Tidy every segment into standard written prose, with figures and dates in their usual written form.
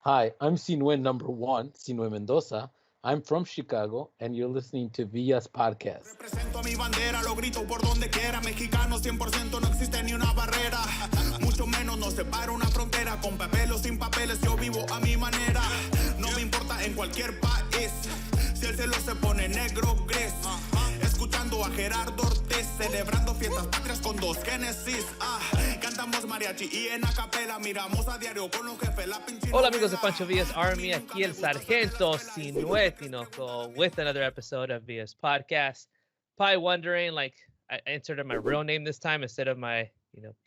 Hi, I'm Sinhue number one, Sinhue Mendoza. I'm from Chicago, and you're listening to Villa's podcast. Represento a mi bandera, lo grito por donde quiera. Mexicano 100%, no existe ni una barrera. Mucho menos nos separa una frontera. Con papel o sin papeles, yo vivo a mi manera. No me importa en cualquier país. Si el cielo se pone negro, gris. Escuchando a Gerardo Ortiz, celebrando fiestas patrias con dos Génesis. Cantamos mariachi y en acapela. Miramos a diario con los jefes la pinche. Hola amigos de Pancho Villa's Army, aquí el Zargento Sinhue Tinoco with another episode of Villa's podcast. Probably wondering, like, I inserted my real name this time instead of my,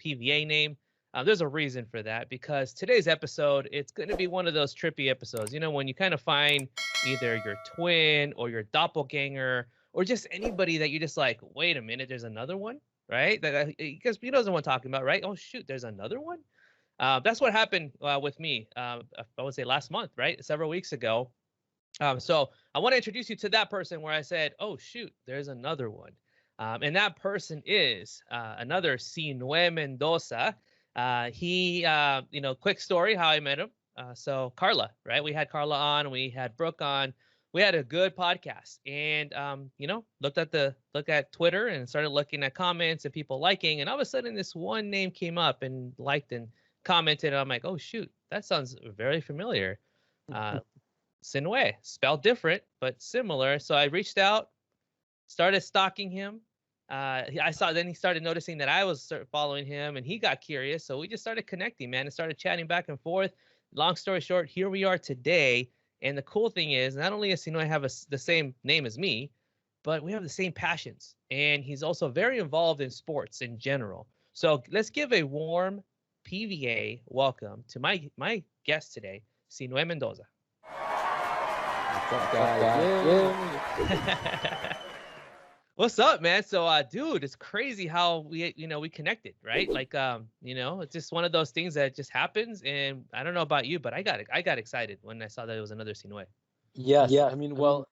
PVA name. There's a reason for that, because today's episode, it's going to be one of those trippy episodes. You know, when you kind of find either your twin or your doppelganger or just anybody that you're just like, wait a minute, there's another one, right? Because he knows what I'm talking about, right? Oh, shoot, there's another one? That's what happened with me, I would say last month, right? Several weeks ago. So I want to introduce you to that person where I said, oh, shoot, there's another one. And that person is another Sinhue Mendoza. Quick story how I met him. So Carla, right? We had Carla on, we had Brooke on. We had a good podcast, and looked at Twitter and started looking at comments and people liking, and all of a sudden this one name came up and liked and commented, and I'm like, oh shoot, that sounds very familiar. Sinhue, spelled different but similar. So I reached out, started stalking him. Then he started noticing that I was following him, and he got curious. So we just started connecting, man, and started chatting back and forth. Long story short, here we are today. And the cool thing is, not only does Sinhue have the same name as me, but we have the same passions. And he's also very involved in sports in general. So let's give a warm PVA welcome to my guest today, Sinhue Mendoza. What's up, guys? What's up, man? So, dude, it's crazy how we connected, right? Like, it's just one of those things that just happens. And I don't know about you, but I got excited when I saw that it was another Sinhue. Yes. Yeah. I mean, well,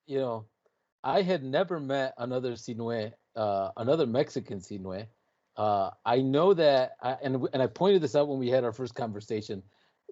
I had never met another Sinhue, another Mexican Sinhue. I know that, and I pointed this out when we had our first conversation.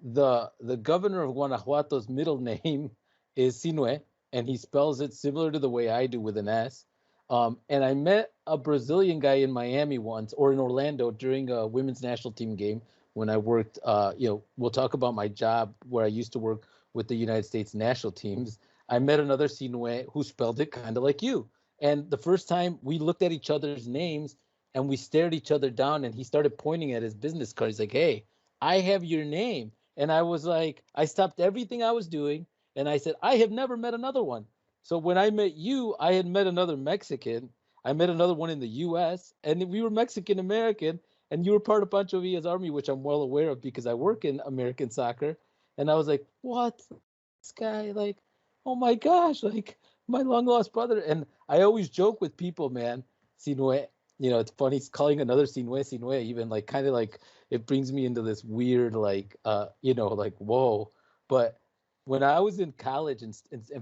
The governor of Guanajuato's middle name is Sinhue, and he spells it similar to the way I do with an S. And I met a Brazilian guy in Miami once, or in Orlando, during a women's national team game when I worked. We'll talk about my job where I used to work with the United States national teams. I met another Sinhue who spelled it kind of like you. And the first time we looked at each other's names and we stared each other down, and he started pointing at his business card. He's like, "Hey, I have your name." And I was like, I stopped everything I was doing and I said, "I have never met another one." So when I met you, I had met another Mexican. I met another one in the U.S. and we were Mexican American, and you were part of Pancho Villa's Army, which I'm well aware of because I work in American soccer. And I was like, "What? This guy? Like, oh my gosh! Like my long lost brother." And I always joke with people, man. Sinhue, it's funny calling another Sinhue, even like kind of like it brings me into this weird like like whoa. But when I was in college and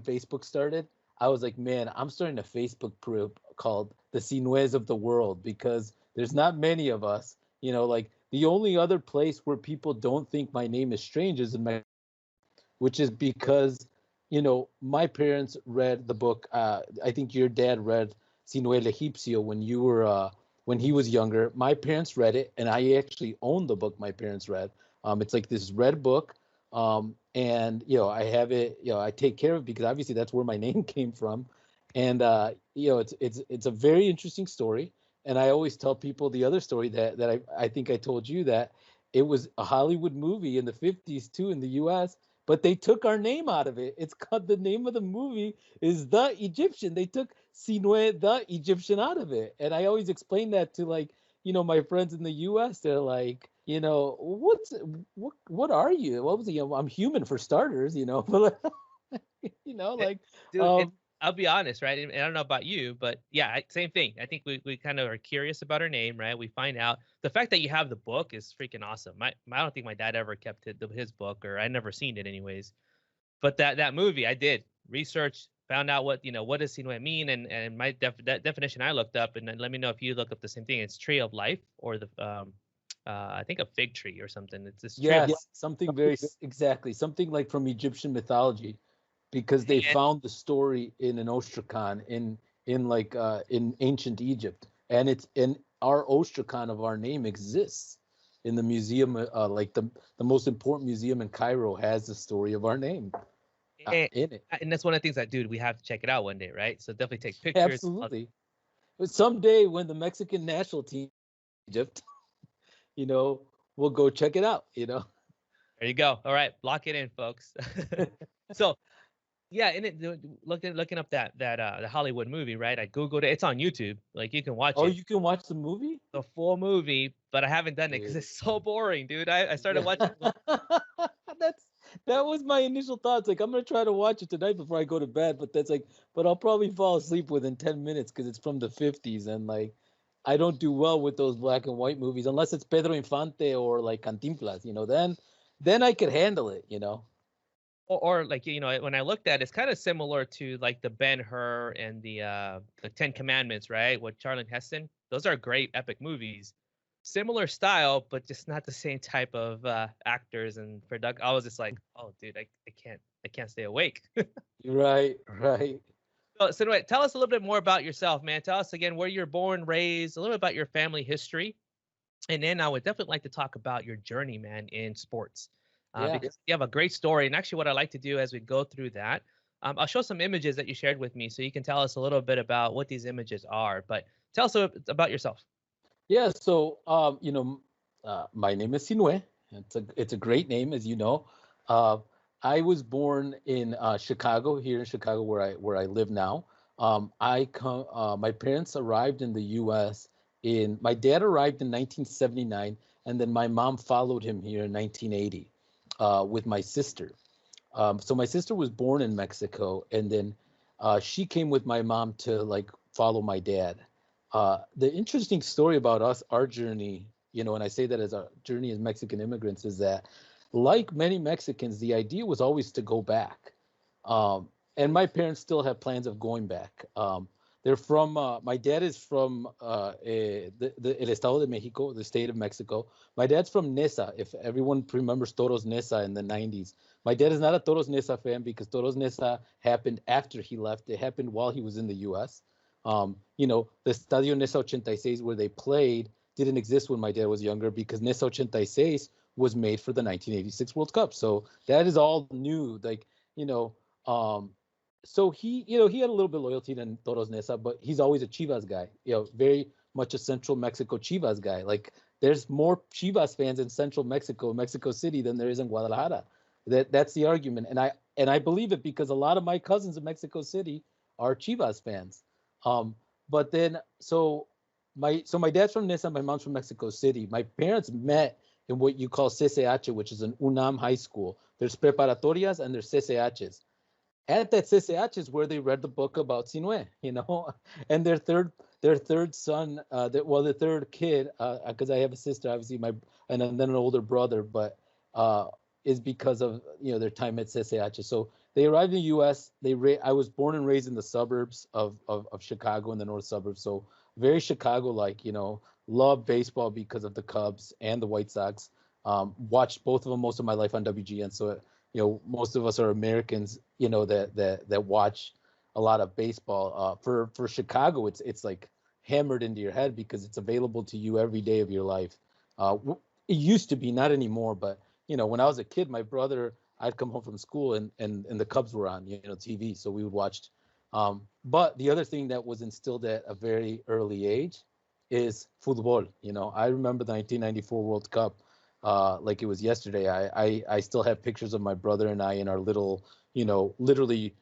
Facebook started, I was like, man, I'm starting a Facebook group called the Sinues of the World, because there's not many of us. Like the only other place where people don't think my name is strange is in my, which is because, my parents read the book. I think your dad read Sinue el Egipcio when he was younger. My parents read it, and I actually own the book my parents read. It's like this red book. And I have it, I take care of it because obviously that's where my name came from. And it's a very interesting story. And I always tell people the other story that I think I told you, that it was a Hollywood movie in the 50s too in the US, but they took our name out of it. It's called, the name of the movie is The Egyptian. They took Sinhue the Egyptian out of it. And I always explain that to my friends in the US. They're like, what are you? What was I'm human for starters, but like, dude, I'll be honest, right? And I don't know about you, but yeah, same thing. I think we kind of are curious about our name, right? We find out the fact that you have the book is freaking awesome. I don't think my dad ever kept his book, or I never seen it anyways. But that movie, I did research, found out what does Sinhue mean, and my that definition I looked up, and then let me know if you look up the same thing. It's tree of life, or the I think a fig tree or something. It's this tree of life. Yes, something very exactly something like from Egyptian mythology, because they And found the story in an ostrakhan in ancient Egypt, and it's in our ostrakhan of our name exists in the museum, like the most important museum in Cairo has the story of our name and, in it. and that's one of the things that, dude, we have to check it out one day, right? So definitely take pictures. Absolutely. But someday when the Mexican national team Egypt, you know, we'll go check it out, you know. There you go. All right, lock it in, folks. So yeah, and looking up that the Hollywood movie, right? I googled it. It's on YouTube. Like you can watch Oh, it, you can watch the movie? the full movie. But I haven't done it because Dude. it's so boring, dude. I started Yeah. watching. That's that was my initial thoughts. Like, I'm gonna try to watch it tonight before I go to bed, but that's like, but I'll probably fall asleep within 10 minutes because it's from the 50s, and like I don't do well with those black and white movies unless it's Pedro Infante or like Cantinflas, you know, then I could handle it, you know. Or like when I looked at it, it's kind of similar to like the Ben-Hur and the Ten Commandments, right? With Charlton Heston. Those are great epic movies. Similar style, but just not the same type of actors and product. I was just like, oh, dude, I can't stay awake. Right, right. So anyway, tell us a little bit more about yourself, man. Tell us again where you're born, raised, a little bit about your family history, and then I would definitely like to talk about your journey, man, in sports, Yeah. because you have a great story. And actually, what I like to do as we go through that, I'll show some images that you shared with me, so you can tell us a little bit about what these images are. But tell us about yourself. Yeah, so my name is Sinhue. It's a great name, as you know. Uh, I was born in Chicago, here in Chicago, where I live now. My parents arrived in the U.S. My dad arrived in 1979, and then my mom followed him here in 1980 with my sister. So my sister was born in Mexico, and then she came with my mom to like follow my dad. The interesting story about us, our journey, you know, and I say that as a journey as Mexican immigrants, is that like many Mexicans, the idea was always to go back. And my parents still have plans of going back. They're from, my dad is from El Estado de Mexico, the state of Mexico. My dad's from Nesa, if everyone remembers Toros Nesa in the 90s. My dad is not a Toros Nesa fan because Toros Nesa happened after he left. It happened while he was in the U.S. The Estadio Nesa 86 where they played didn't exist when my dad was younger because Nesa 86 was made for the 1986 World Cup. So that is all new. Like, so he had a little bit of loyalty to Toros Nesa, but he's always a Chivas guy, very much a Central Mexico Chivas guy. Like there's more Chivas fans in Central Mexico, Mexico City than there is in Guadalajara. That's the argument. And I believe it because a lot of my cousins in Mexico City are Chivas fans. But then my dad's from Nesa, my mom's from Mexico City. My parents met in what you call CCH, which is an UNAM high school. There's preparatorias and there's CCHs. At that CCH is where they read the book about Zinuhe, and their third son, their third kid, because I have a sister, obviously, and then an older brother, but is because of their time at CCH. So they arrived in the U.S. I was born and raised in the suburbs of Chicago, in the north suburbs. So very Chicago-like, love baseball because of the Cubs and the White Sox. Watched both of them most of my life on WGN. So most of us are Americans, that watch a lot of baseball. For Chicago, it's like hammered into your head because it's available to you every day of your life. It used to be, not anymore, but when I was a kid, my brother, I'd come home from school and the Cubs were on, TV, so we would watch. But the other thing that was instilled at a very early age is football. I remember the 1994 World Cup like it was yesterday. I still have pictures of my brother and I in our little, literally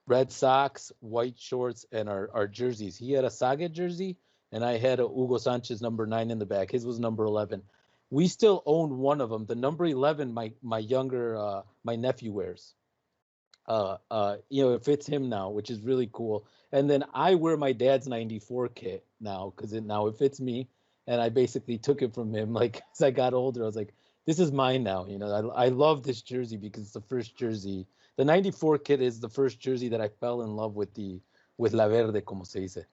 red socks, white shorts, and our jerseys. He had a Saga jersey, and I had a Hugo Sanchez number 9 in the back. His was number 11. We still own one of them. The number 11, my nephew wears. It fits him now, which is really cool. And then I wear my dad's 94 kit now because it fits me. And I basically took it from him. Like as I got older, I was like, this is mine now. I love this jersey because it's the first jersey. The 94 kit is the first jersey that I fell in love with La Verde, como se dice.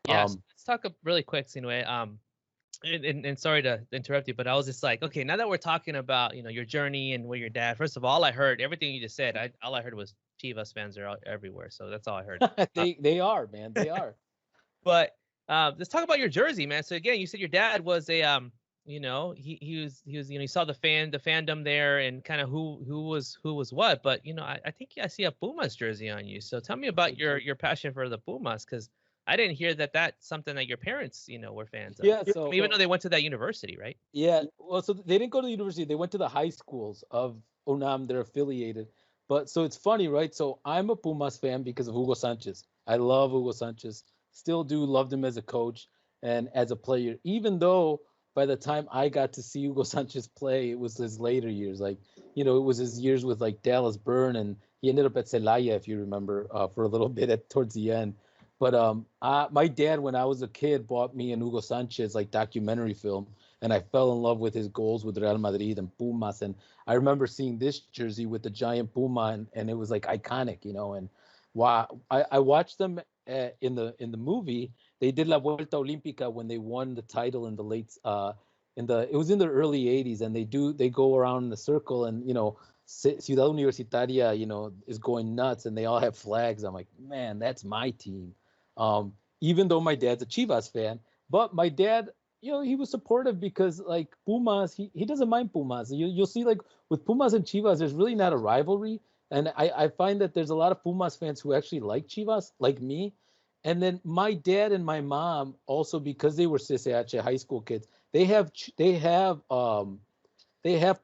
Yes. Let's talk really quick, Zinuhe. And sorry to interrupt you, but I was just like, okay, now that we're talking about, your journey and where your dad, first of all I heard everything you just said. All I heard was Chivas fans are out everywhere. So that's all I heard. They are, man. They are. But let's talk about your jersey, man. So again, you said your dad was a he was he saw the fandom there and kind of who was what. But I think I see a Pumas jersey on you. So tell me about your passion for the Pumas, because I didn't hear that that's something that your parents were fans of. Yeah. Even though they went to that university, right? Yeah, well, so they didn't go to the university. They went to the high schools of UNAM. They're affiliated. But so it's funny, right? So I'm a Pumas fan because of Hugo Sanchez. I love Hugo Sanchez. Still do. Loved him as a coach and as a player. Even though by the time I got to see Hugo Sanchez play, it was his later years. Like, it was his years with like Dallas Burn, and he ended up at Celaya, if you remember, for a little bit towards the end. But my dad, when I was a kid, bought me an Hugo Sanchez like documentary film, and I fell in love with his goals with Real Madrid and Pumas. And I remember seeing this jersey with the giant Puma, and it was like iconic, And wow, I watched them in the movie. They did La Vuelta Olímpica when they won the title in the late it was in the early '80s, and they go around in the circle, and Ciudad Universitaria, is going nuts, and they all have flags. I'm like, man, that's my team. Even though my dad's a Chivas fan, but my dad, he was supportive because like Pumas, he doesn't mind Pumas. You'll see like with Pumas and Chivas, there's really not a rivalry. And I find that there's a lot of Pumas fans who actually like Chivas, like me. And then my dad and my mom also, because they were CCH high school kids, they have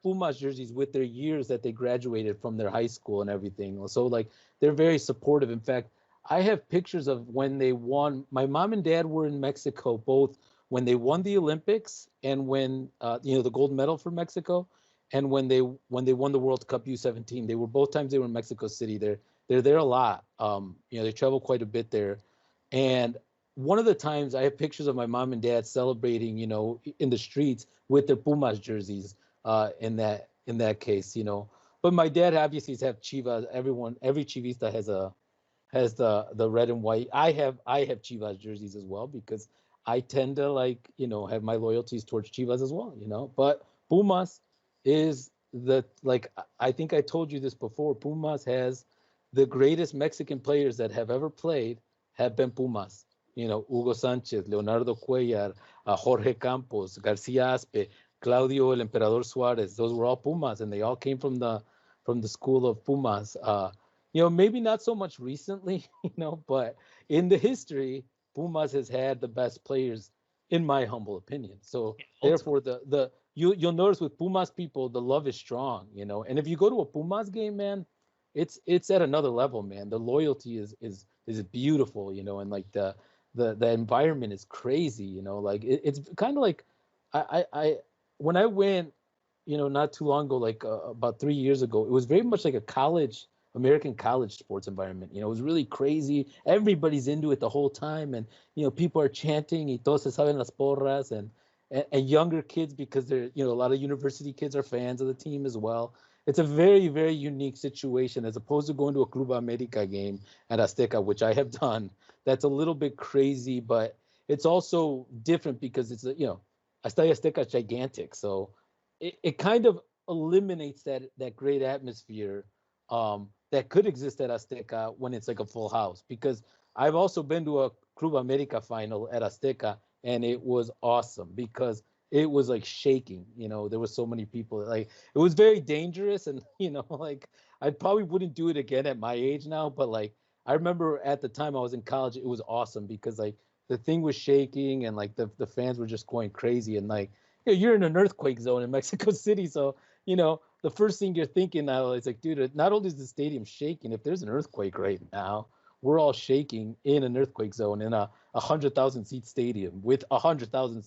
Pumas jerseys with their years that they graduated from their high school and everything. So like they're very supportive. In fact, I have pictures of when they won. My mom and dad were in Mexico both when they won the Olympics and when the gold medal for Mexico, and when they won the World Cup U17. They were both times they were in Mexico City. They're there a lot. They travel quite a bit there. And one of the times I have pictures of my mom and dad celebrating, in the streets with their Pumas jerseys. In that case, But my dad obviously has Chivas. Every Chivista has the red and white. I have Chivas jerseys as well because I tend to have my loyalties towards Chivas as well, But Pumas is I think I told you this before. Pumas has the greatest Mexican players that have ever played have been Pumas. Hugo Sanchez, Leonardo Cuellar, Jorge Campos, Garcia Aspe, Claudio El Emperador Suarez. Those were all Pumas, and they all came from the school of Pumas. Maybe not so much recently, but in the history, Pumas has had the best players, in my humble opinion. So therefore, you'll notice with Pumas people, the love is strong, And if you go to a Pumas game, man, it's at another level, man. The loyalty is beautiful, and like the environment is crazy, Like it's kind of like I when I went, not too long ago, like about 3 years ago, it was very much like a American college sports environment. It was really crazy. Everybody's into it the whole time, and people are chanting "Y todos se saben las porras," and younger kids, because they're a lot of university kids are fans of the team as well. It's a very, very unique situation as opposed to going to a Club America game at Azteca, which I have done. That's a little bit crazy, but it's also different because it's Estadio Azteca is gigantic, so it kind of eliminates that great atmosphere that could exist at Azteca when it's like a full house. Because I've also been to a Club America final at Azteca, and it was awesome because it was like shaking. There were so many people. Like it was very dangerous, and like I probably wouldn't do it again at my age now. But like I remember at the time I was in college, it was awesome because like the thing was shaking, and like the fans were just going crazy, and like you're in an earthquake zone in Mexico City, so the first thing you're thinking now is like, dude, not only is the stadium shaking, if there's an earthquake right now, we're all shaking in an earthquake zone in a 100,000 seat stadium with 100,000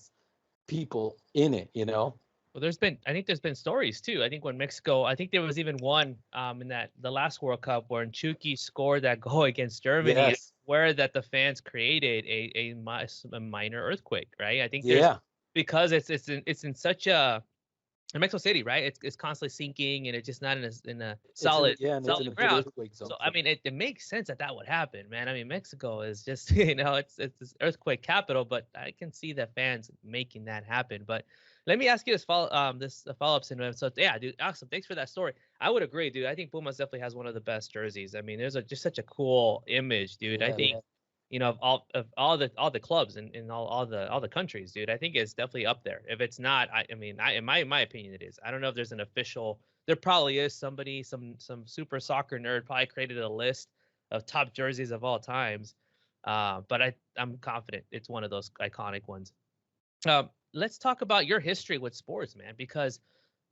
people in it. Well, I think there's been stories too. I think when Mexico, I think there was even one in the last World Cup where Chucky scored that goal against Germany, Yes. where that the fans created a minor earthquake, right? I think Yeah. because it's in such a in Mexico City, right? It's constantly sinking, and it's just not in a It's in solid and it's in a good ground. earthquake zone. So I mean, it makes sense that that would happen, man. I mean, Mexico is just it's this earthquake capital, but I can see the fans making that happen. But let me ask you this follow up, Sinhue. So yeah, dude, awesome. Thanks for that story. I would agree, dude. I think Pumas definitely has one of the best jerseys. I mean, there's just such a cool image, dude. I think of all the clubs in all the countries, dude. I think it's definitely up there. If it's not, I mean, in my opinion, it is. I don't know if there's an official. There probably is somebody, some super soccer nerd probably created a list of top jerseys of all times. But I'm confident it's one of those iconic ones. Let's talk about your history with sports, man, because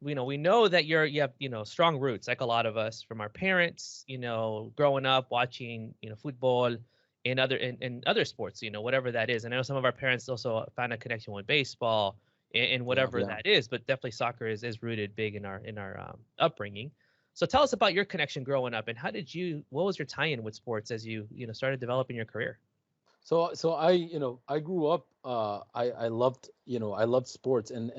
we know that you have strong roots, like a lot of us, from our parents, growing up watching football and other sports, whatever that is. And I know some of our parents also found a connection with baseball and whatever that is, but definitely soccer is rooted big in our upbringing. So tell us about your connection growing up, and what was your tie-in with sports as you started developing your career? So I grew up, I loved sports, and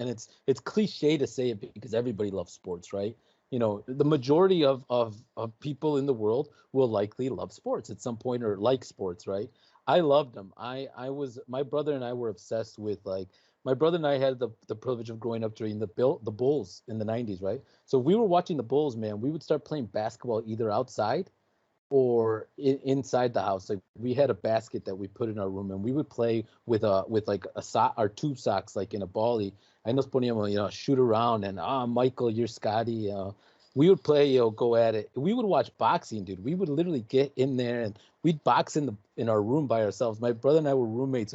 it's cliche to say it because everybody loves sports, right? The majority of people in the world will likely love sports at some point or like sports, right? I loved them. My brother and I were obsessed with, like, my brother and I had the privilege of growing up during the Bulls in the 90s, right? So we were watching the Bulls, man. We would start playing basketball either outside or inside the house. Like, we had a basket that we put in our room, and we would play with like a sock, our tube socks, like in a bally. I nos poníamos, shoot around, and Michael, you're Scotty. We would play, go at it. We would watch boxing, dude. We would literally get in there and we'd box in our room by ourselves. My brother and I were roommates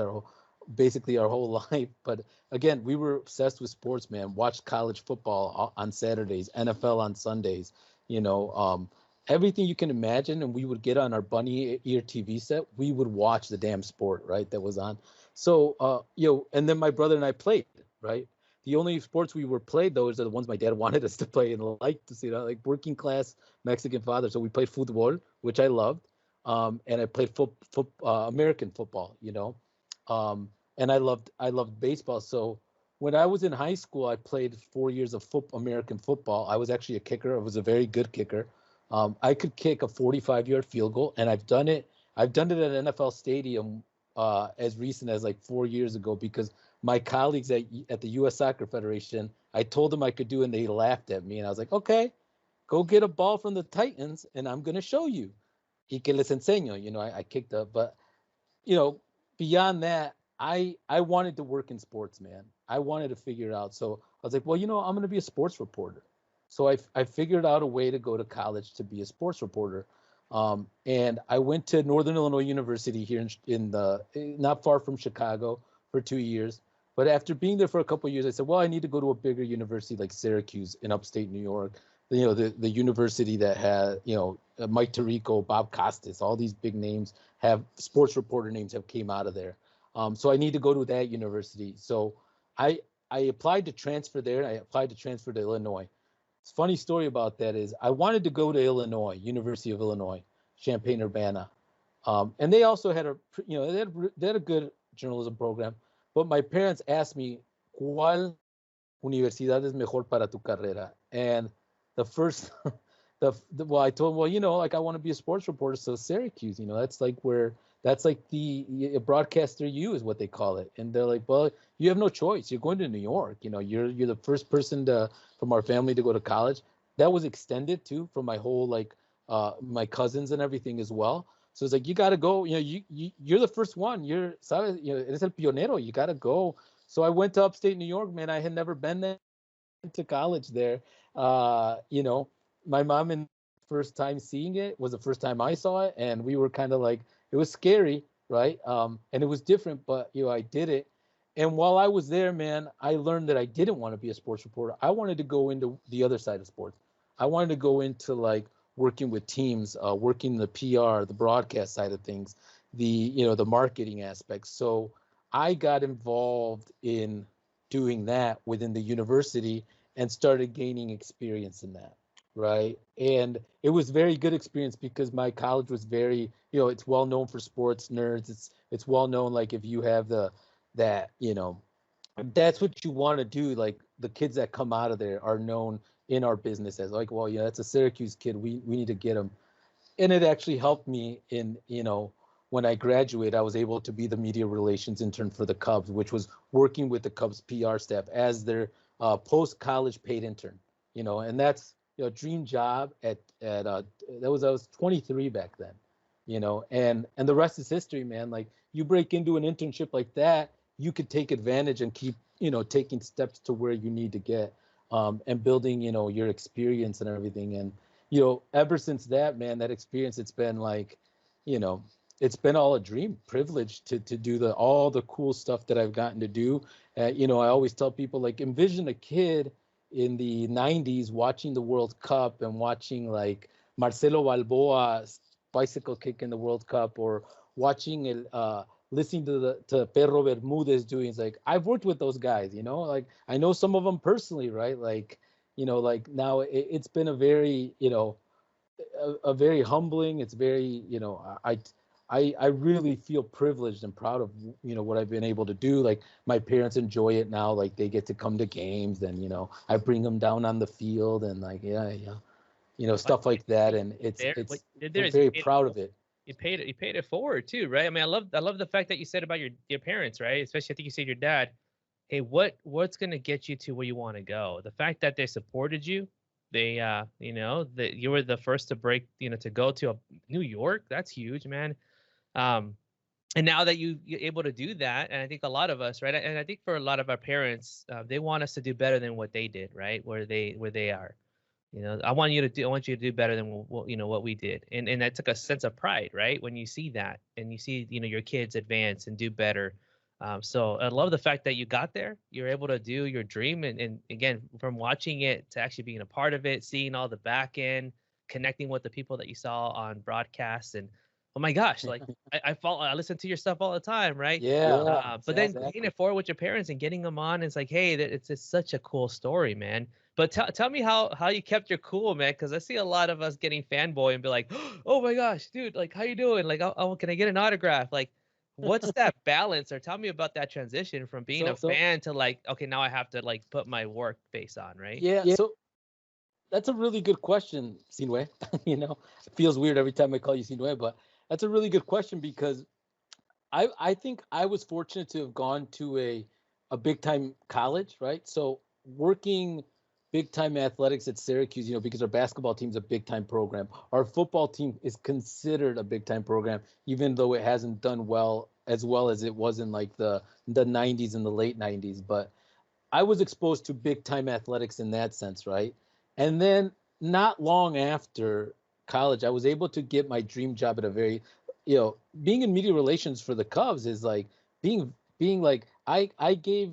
basically our whole life. But again, we were obsessed with sports, man. Watched college football on Saturdays, NFL on Sundays. Everything you can imagine, and we would get on our bunny ear TV set. We would watch the damn sport, right, that was on. So, and then my brother and I played, right? The only sports we were played, those are the ones my dad wanted us to play and liked to see, like working class Mexican father. So we played football, which I loved, and I played American football, and I loved baseball. So when I was in high school, I played 4 years of American football. I was actually a kicker. I was a very good kicker. I could kick a 45-yard field goal, and I've done it. I've done it at an NFL stadium as recent as like 4 years ago, because my colleagues at the U.S. Soccer Federation, I told them I could do it, and they laughed at me. And I was like, okay, go get a ball from the Titans, and I'm going to show you. Y que les enseño. I kicked up. But, beyond that, I wanted to work in sports, man. I wanted to figure it out. So I was like, well, I'm going to be a sports reporter. So I figured out a way to go to college to be a sports reporter. And I went to Northern Illinois University here in not far from Chicago for 2 years. But after being there for a couple of years, I said, well, I need to go to a bigger university like Syracuse in upstate New York. The university that had, Mike Tirico, Bob Costas, all these big names have sports reporter names have came out of there. So I need to go to that university. So I applied to transfer there, and I applied to transfer to Illinois. It's a funny story about that is I wanted to go to Illinois, University of Illinois, Champaign-Urbana. And they also had they had a good journalism program. But my parents asked me, ¿cuál universidad es mejor para tu carrera? And the first, I told them, well, like I want to be a sports reporter, so Syracuse, that's like the broadcaster U is what they call it. And they're like, well, you have no choice. You're going to New York. You're the first person from our family to go to college. That was extended too from my whole my cousins and everything as well. So it's like, you got to go. You're the first one. You're, sabes, eres el pionero. You got to go. So I went to upstate New York, man. I had never been there to college there. My mom, in first time seeing it was the first time I saw it, and we were kind of like, it was scary, right? And it was different, but I did it. And while I was there, man, I learned that I didn't want to be a sports reporter. I wanted to go into the other side of sports. I wanted to go into like working with teams, working the PR, the broadcast side of things, the marketing aspects. So I got involved in doing that within the university and started gaining experience in that. Right. And it was very good experience because my college was very, it's well known for sports nerds. It's well known, like if you have that's what you want to do. Like the kids that come out of there are known in our business as like, well, yeah, that's a Syracuse kid. We need to get him. And it actually helped me in, when I graduated, I was able to be the media relations intern for the Cubs, which was working with the Cubs PR staff as their post-college paid intern, and that's, dream job I was 23 back then, and the rest is history, man. Like, you break into an internship like that, you could take advantage and keep, taking steps to where you need to get, and building, your experience and everything. And, ever since that, man, that experience, it's been like, it's been all a dream privilege to do all the cool stuff that I've gotten to do. I always tell people, like, envision a kid in the 90s watching the World Cup and watching like Marcelo Balboa bicycle kick in the World Cup, or watching listening to Perro Bermudez doing. It's like, I've worked with those guys, like I know some of them personally, right? Like, like now it's been a very, a very humbling. It's very, I really feel privileged and proud of, what I've been able to do. Like, my parents enjoy it now. Like, they get to come to games, and, I bring them down on the field, and like, yeah, stuff like that. And I'm very proud of it. You paid it forward too, right? I mean, I love the fact that you said about your parents, right? Especially, I think you said your dad. Hey, what's gonna get you to where you want to go? The fact that they supported you, they that you were the first to break, to go to New York. That's huge, man. And now that you're able to do that, and I think a lot of us, right? And I think for a lot of our parents, they want us to do better than what they did, right? Where they are. I want you to do better than what we did, and that took a sense of pride, right? When you see that, and you see your kids advance and do better. So I love the fact that you got there. You're able to do your dream, and again, from watching it to actually being a part of it, seeing all the back end, connecting with the people that you saw on broadcasts, and oh my gosh, like I listen to your stuff all the time, right? Yeah. But then paying it forward with your parents and getting them on, it's like, hey, it's such a cool story, man. But tell me how you kept your cool, man, because I see a lot of us getting fanboy and be like, oh my gosh, dude, like, how you doing? Like, oh, can I get an autograph? Like, what's that balance? Or tell me about that transition from being a fan to like, okay, now I have to like put my work face on, right? Yeah. So that's a really good question, Sinhue. It feels weird every time I call you Sinhue, but that's a really good question, because I think I was fortunate to have gone to a big time college, right? So working big time athletics at Syracuse, because our basketball team's a big time program. Our football team is considered a big time program, even though it hasn't done as well as it was in like the 90s and the late 90s. But I was exposed to big time athletics in that sense, right? And then not long after college, I was able to get my dream job at a very, being in media relations for the Cubs is like being like, I gave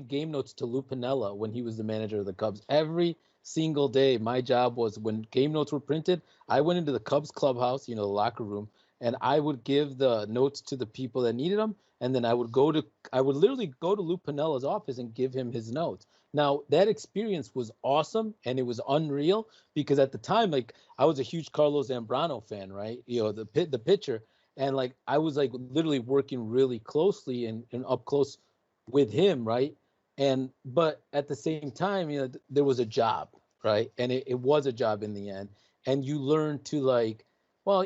game notes to Lou Piniella when he was the manager of the Cubs. Every single day, my job was, when game notes were printed, I went into the Cubs clubhouse, the locker room, and I would give the notes to the people that needed them. And then I would literally go to Lou Piniella's office and give him his notes. Now, that experience was awesome, and it was unreal, because at the time, like, I was a huge Carlos Zambrano fan, right? The pitcher. And like, I was like literally working really closely and up close with him, right? But at the same time, there was a job, right? And it was a job in the end. And you learn to like, well,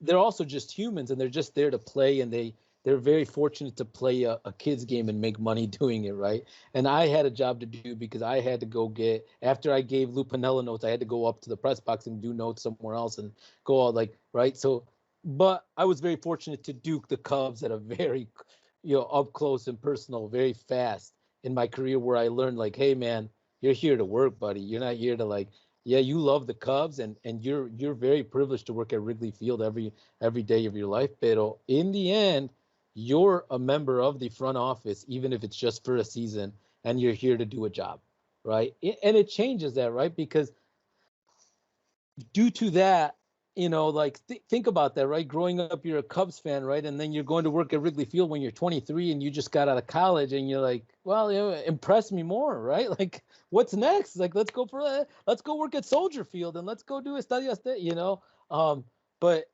they're also just humans, and they're just there to play, and they're very fortunate to play a kid's game and make money doing it, right? And I had a job to do, because I had to go after I gave Lou Piniella notes, I had to go up to the press box and do notes somewhere else and go all like, right? So, but I was very fortunate to do the Cubs at a very, up close and personal, very fast in my career, where I learned like, hey man, you're here to work, buddy. You're not here to like, yeah, you love the Cubs, and you're very privileged to work at Wrigley Field every day of your life. But in the end, you're a member of the front office, even if it's just for a season, and you're here to do a job, right? And it changes that, right? Because due to that, like think about that, right? Growing up, you're a Cubs fan, right? And then you're going to work at Wrigley Field when you're 23 and you just got out of college, and you're like, well, impress me more, right? Like, what's next? Like, let's go work at Soldier Field, and let's go do Estadio Azteca, But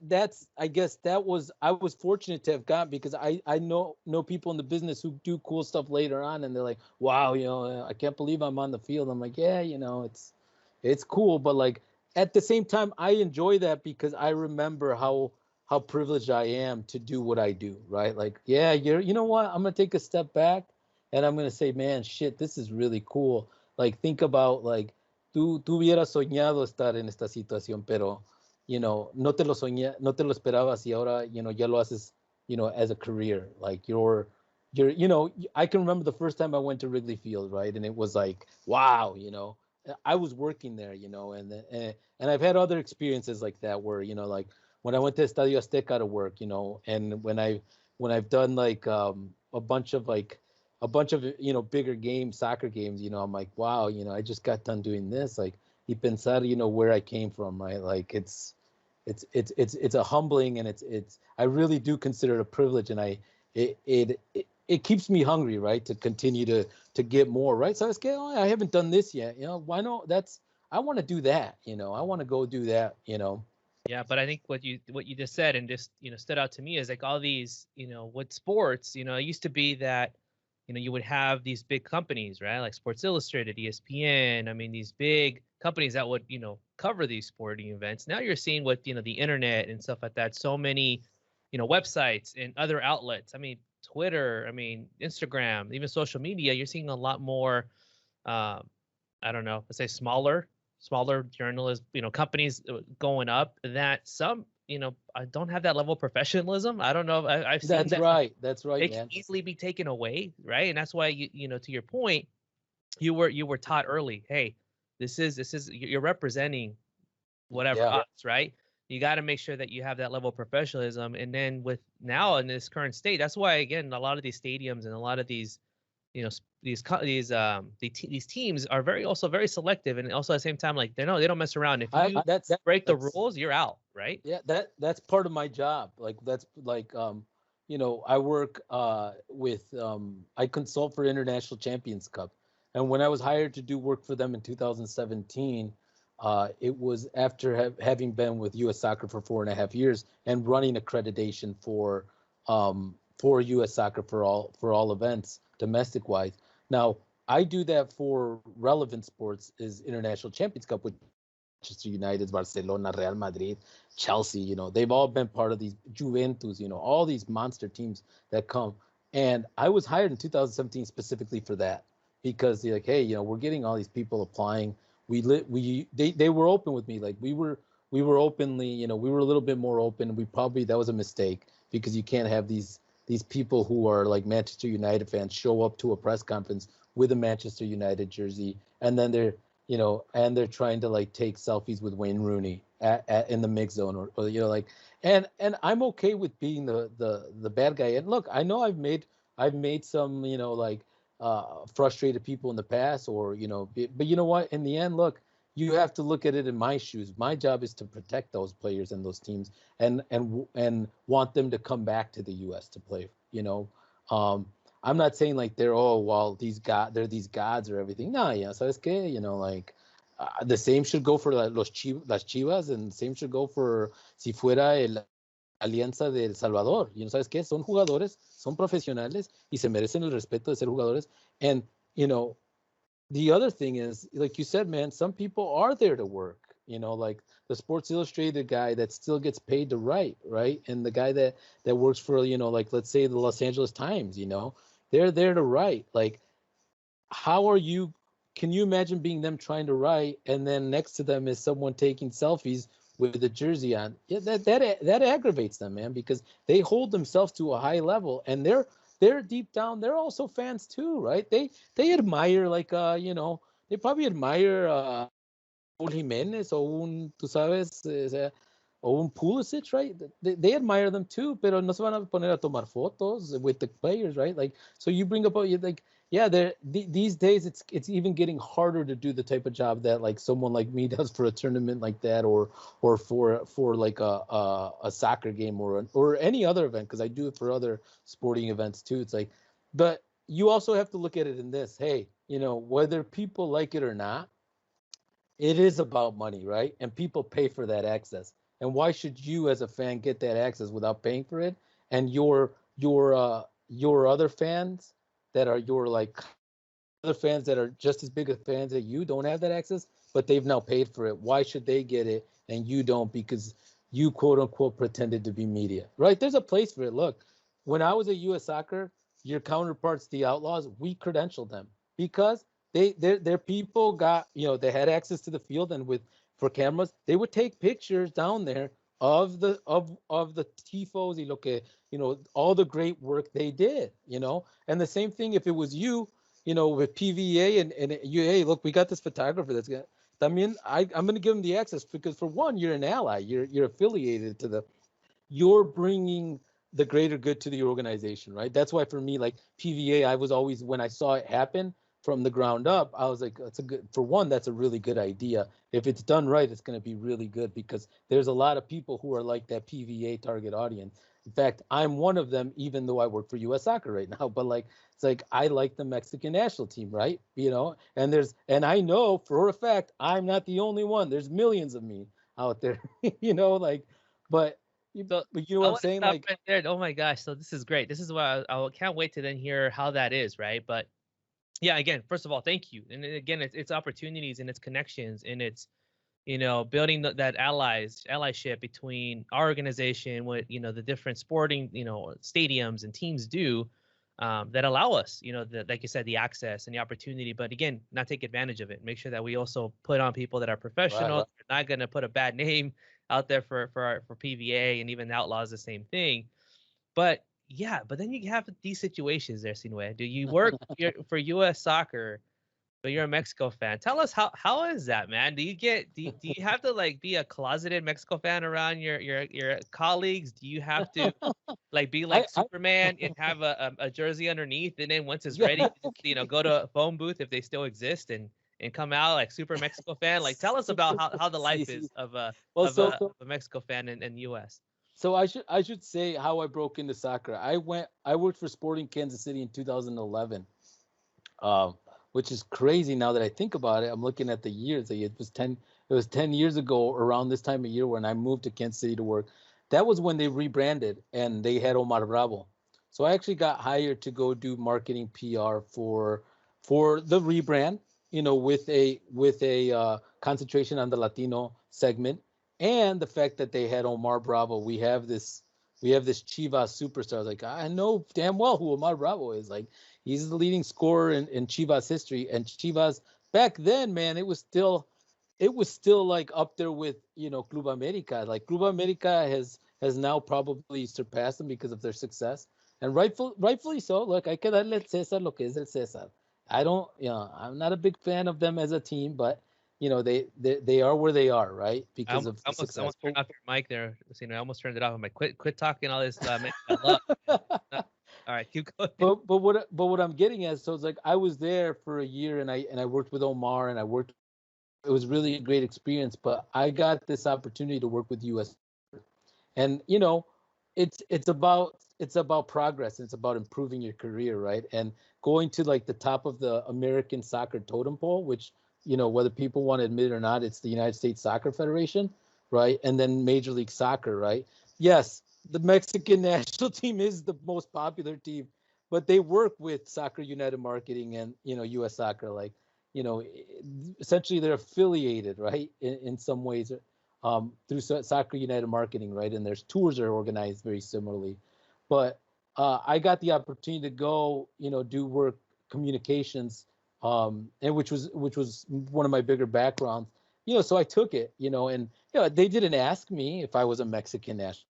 that's I guess that was I was fortunate to have gotten, because I know people in the business who do cool stuff later on, and they're like, wow, I can't believe I'm on the field. I'm like, yeah, it's cool, but like at the same time I enjoy that because I remember how privileged I am to do what I do, right? Like, yeah, you know what, I'm gonna take a step back and I'm gonna say, man, shit, this is really cool. Like, think about, like, tú hubieras soñado estar en esta situación, pero no te lo no te lo esperabas, y ahora, ya lo haces, as a career. Like, I can remember the first time I went to Wrigley Field, right? And it was like, wow, I was working there, and I've had other experiences like that where, like when I went to Estadio Azteca to work, and when I've done like a bunch of bigger games, soccer games, I'm like, wow, I just got done doing this, like, y pensar, where I came from, right? Like, it's a humbling, and it's I really do consider it a privilege, and it keeps me hungry, right, to continue to get more, right? So I haven't done this yet, why not? I want to do that, I want to go do that, Yeah, but I think what you just said and just stood out to me is like all these with sports, it used to be that you would have these big companies, right, like Sports Illustrated, ESPN. I mean, these big companies that would cover these sporting events. Now you're seeing with the internet and stuff like that, so many websites and other outlets. I mean, Twitter, I mean, Instagram, even social media. You're seeing a lot more. I don't know, let's say smaller journalists, companies going up that some, I don't have that level of professionalism. I don't know. I've seen that's that. right. That's right, It man. can easily be taken away, right? And that's why to your point, you were taught early. Hey, this is you're representing whatever Yeah. us, right? You got to make sure that you have that level of professionalism. And then with now in this current state, that's why again a lot of these stadiums and a lot of these these teams are very selective, and also at the same time, like they don't mess around. If you break the rules, you're out, right? Yeah, that's part of my job. Like, that's like I work with I consult for International Champions Cup, and when I was hired to do work for them in 2017, it was after having been with U.S. Soccer for 4.5 years and running accreditation for U.S. Soccer for all events domestic wise. Now, I do that for relevant sports, is International Champions Cup, which Manchester United, Barcelona, Real Madrid, Chelsea, they've all been part of these, Juventus, all these monster teams that come. And I was hired in 2017 specifically for that, because they're like, hey, we're getting all these people applying. They were open with me. Like, we were openly, we were a little bit more open. That was a mistake, because you can't have these people who are like Manchester United fans show up to a press conference with a Manchester United jersey, and then they're trying to like take selfies with Wayne Rooney in the mix zone, or like, and I'm okay with being the bad guy. And look, I know I've made some like frustrated people in the past, or but you know what? In the end, look, you have to look at it in my shoes. My job is to protect those players and those teams, and want them to come back to the U.S. to play. I'm not saying like they're they're these gods or everything. No, yeah, sabes qué, like the same should go for las Chivas, and the same should go for si fuera el Alianza de El Salvador. ¿Sabes qué? Son jugadores, son profesionales y se merecen el respeto de ser jugadores. And the other thing is, like you said, man, some people are there to work, like the Sports Illustrated guy that still gets paid to write, right? And the guy that works for, like, let's say the Los Angeles Times, they're there to write. Like, can you imagine being them trying to write, and then next to them is someone taking selfies with a jersey on? Yeah, that aggravates them, man, because they hold themselves to a high level, and they're deep down, they're also fans too, right? They admire, like, they probably admire Raúl Jiménez, o tú sabes, o un Pulisic, right? They admire them too, pero no se van a poner a tomar fotos with the players, right? Like, so you bring up, like, yeah, these days it's even getting harder to do the type of job that like someone like me does for a tournament like that, or for like a soccer game, or any other event, because I do it for other sporting events too. It's like, but you also have to look at it in this, hey, whether people like it or not, it is about money, right? And people pay for that access. And why should you as a fan get that access without paying for it? And your other fans that are your like other fans that are just as big of fans that you don't have that access, but they've now paid for it. Why should they get it and you don't because you quote unquote pretended to be media, right? There's a place for it. Look, when I was at U.S. Soccer, your counterparts, the Outlaws, we credentialed them because their people got, they had access to the field, and with for cameras, they would take pictures down there of the tifos y lo que, all the great work they did, and the same thing if it was you, with PVA and you, hey, look, we got this photographer that's got. I mean, I'm going to give them the access because for one, you're an ally, you're affiliated to the, you're bringing the greater good to the organization, right? That's why for me, like PVA, I was always, when I saw it happen from the ground up, I was like, that's a good, for one, that's a really good idea. If it's done right, it's going to be really good because there's a lot of people who are like that PVA target audience. In fact, I'm one of them, even though I work for U.S. Soccer right now. But like, it's like I like the Mexican national team, right? And I know for a fact I'm not the only one. There's millions of me out there, like, but So but you know I what I'm want to saying? stop Like, right there. Oh my gosh! So this is great. This is why I can't wait to then hear how that is, right? But yeah, again, first of all, thank you. And then again, it's opportunities and it's connections and it's building that allyship between our organization, what the different sporting stadiums and teams do, that allow us, like you said, the access and the opportunity. But again, not take advantage of it. Make sure that we also put on people that are professional. right. They're not going to put a bad name out there for PVA, and even Outlaws the same thing. But yeah, but then you have these situations there, Sinue. Do you work for U.S. Soccer, but you're a Mexico fan? Tell us how is that, man? Do you have to like be a closeted Mexico fan around your colleagues? Do you have to like be like I Superman and have a jersey underneath, and then once it's yeah. ready, go to a phone booth if they still exist and come out like super Mexico fan? Like tell us about how the life See. is of a Well, of a, of a Mexico fan in U.S. so I should say how I broke into soccer. I worked for Sporting Kansas City in 2011, um, which is crazy now that I think about it. I'm looking at the years. It was 10 years ago around this time of year when I moved to Kansas City to work. That was when they rebranded and they had Omar Bravo. So I actually got hired to go do marketing PR for the rebrand, with a concentration on the Latino segment, and the fact that they had Omar Bravo. We have this Chivas superstar. I was like, I know damn well who Omar Bravo is. Like, he's the leading scorer in Chivas history. And Chivas back then, man, it was still like up there with Club America. Like Club America has now probably surpassed them because of their success, and rightfully so. Look, I can let Cesar lo que es el Cesar. I don't, I'm not a big fan of them as a team, but they are where they are, right? I Because almost, of the almost, success. almost turned off your mic there. I almost turned it off. I'm like, quit talking all this. Love. All right, keep going. But what I'm getting at, so it's like I was there for a year, and I worked with Omar, and I worked. It was really a great experience, but I got this opportunity to work with US, and it's about progress, and it's about improving your career, right? And going to like the top of the American soccer totem pole, which whether people want to admit it or not, it's the United States Soccer Federation, right? And then Major League Soccer, right? Yes, the Mexican national team is the most popular team, but they work with Soccer United Marketing and US Soccer, like you know essentially they're affiliated, right, in some ways, through Soccer United Marketing, right? And there's tours are organized very similarly. But I got the opportunity to go, do work communications, and which was one of my bigger backgrounds, so I took it, and they didn't ask me if I was a Mexican national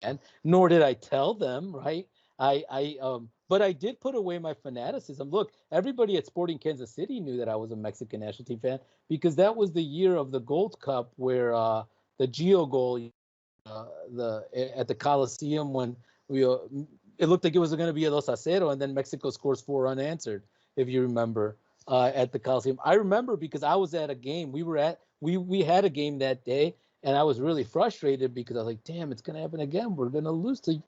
fan, nor did I tell them, right? But I did put away my fanaticism. Look, everybody at Sporting Kansas City knew that I was a Mexican national team fan because that was the year of the Gold Cup where the Gio goal, at the Coliseum, when we it looked like it was going to be a 2-0, and then Mexico scores 4 unanswered, if you remember, at the Coliseum. I remember because I was at a game. We had a game that day, and I was really frustrated because I was like, damn, it's going to happen again. We're going to lose to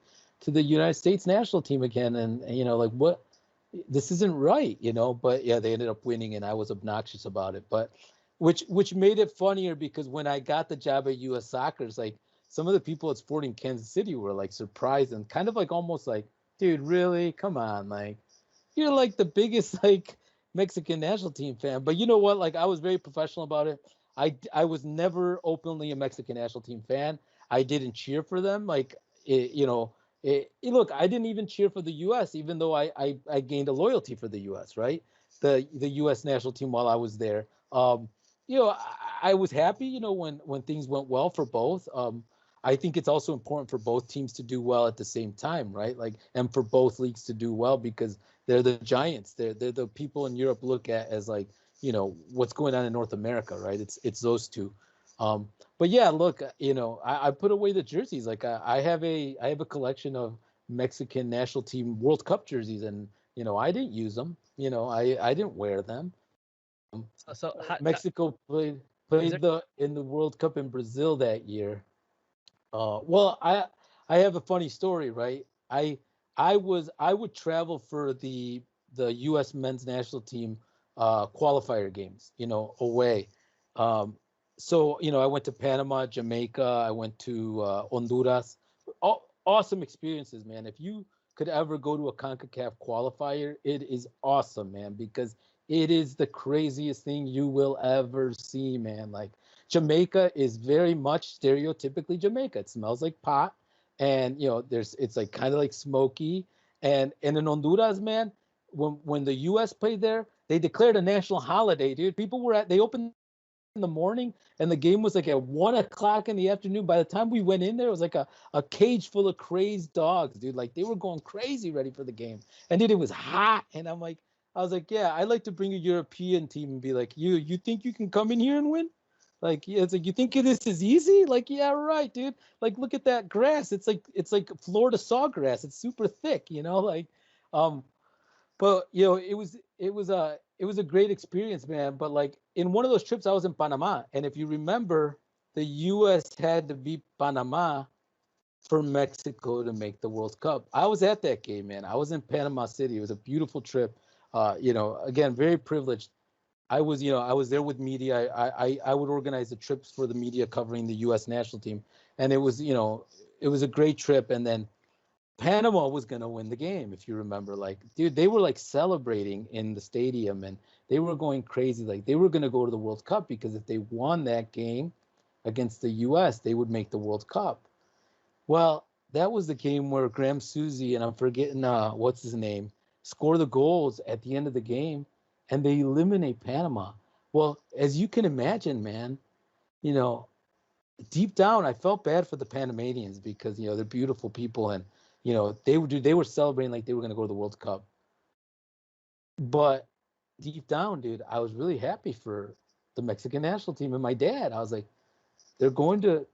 the United States national team again, and like, what? This isn't right, But yeah, they ended up winning, and I was obnoxious about it. But which made it funnier because when I got the job at U.S. Soccer, it's like some of the people at Sporting Kansas City were like surprised and kind of like almost like, dude, really? Come on, like you're like the biggest like Mexican national team fan. But you know what? Like I was very professional about it. I was never openly a Mexican national team fan. I didn't cheer for them. Like look, I didn't even cheer for the U.S. even though I gained a loyalty for the U.S. Right, the U.S. national team while I was there. I was happy. When things went well for both. I think it's also important for both teams to do well at the same time, right? Like, and for both leagues to do well because they're the giants. They're the people in Europe look at as like, what's going on in North America, right? It's those two. But yeah, look, I put away the jerseys. Like I have a collection of Mexican national team World Cup jerseys, and I didn't use them. I didn't wear them. Mexico played in the World Cup in Brazil that year. Well, I have a funny story, right? I would travel for the U.S. men's national team qualifier games, away. So I went to Panama, Jamaica. I went to Honduras. Awesome experiences, man. If you could ever go to a CONCACAF qualifier, it is awesome, man, because it is the craziest thing you will ever see, man. Like Jamaica is very much stereotypically Jamaica. It smells like pot, and it's like kind of like smoky. And in Honduras, man, when the U.S. played there, they declared a national holiday, dude. They opened in the morning, and the game was like at 1 o'clock in the afternoon. By the time we went in there, it was like a cage full of crazed dogs, dude. Like they were going crazy ready for the game, and dude, it was hot. And I was like, yeah, I'd like to bring a European team and be like, you think you can come in here and win? Like, yeah, it's like, you think this is easy? Like, yeah, right, dude. Like, look at that grass. It's like Florida sawgrass. It's super thick, like, but it was a great experience, man. But like in one of those trips, I was in Panama, and if you remember, the U.S. had to beat Panama for Mexico to make the World Cup. I was at that game, man. I was in Panama City. It was a beautiful trip. Again, very privileged. I was there with media. I would organize the trips for the media covering the U.S. national team, and it was a great trip. And then Panama was going to win the game, if you remember. Like, dude, they were like celebrating in the stadium, and they were going crazy. Like, they were going to go to the World Cup because if they won that game against the U.S., they would make the World Cup. Well, that was the game where Graham Susie, and I'm forgetting what's his name, score the goals at the end of the game, and they eliminate Panama. Well, as you can imagine, man, deep down, I felt bad for the Panamanians because they're beautiful people, and they were celebrating like they were going to go to the World Cup. But deep down, dude, I was really happy for the Mexican national team and my dad. I was like, they're good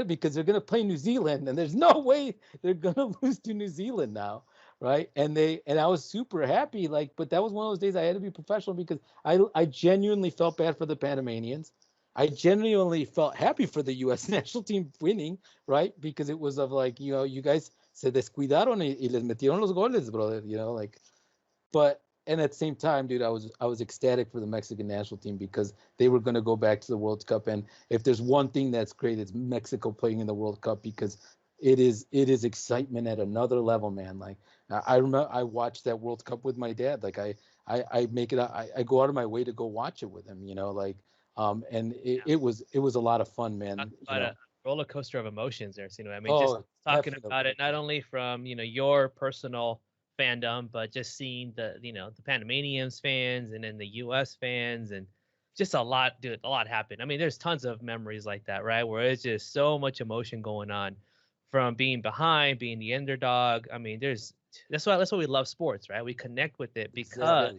because they're going to play New Zealand, and there's no way they're going to lose to New Zealand now, right? And I was super happy, like, but that was one of those days I had to be professional because I genuinely felt bad for the Panamanians. I genuinely felt happy for the U.S. national team winning, right? Because it was of like, you guys se descuidaron y les metieron los goles, brother, like, but. And at the same time, dude, I was ecstatic for the Mexican national team because they were going to go back to the World Cup. And if there's one thing that's great, it's Mexico playing in the World Cup because it is excitement at another level, man. Like I remember I watched that World Cup with my dad. Like I go out of my way to go watch it with him, and it was a lot of fun, man. A roller coaster of emotions there, I mean, just talking about it, not only from your personal fandom, but just seeing the Panamanians fans and then the U.S. fans, and just a lot happened. I mean, there's tons of memories like that, right? Where it's just so much emotion going on from being behind, being the underdog. I mean, that's why we love sports, right? We connect with it because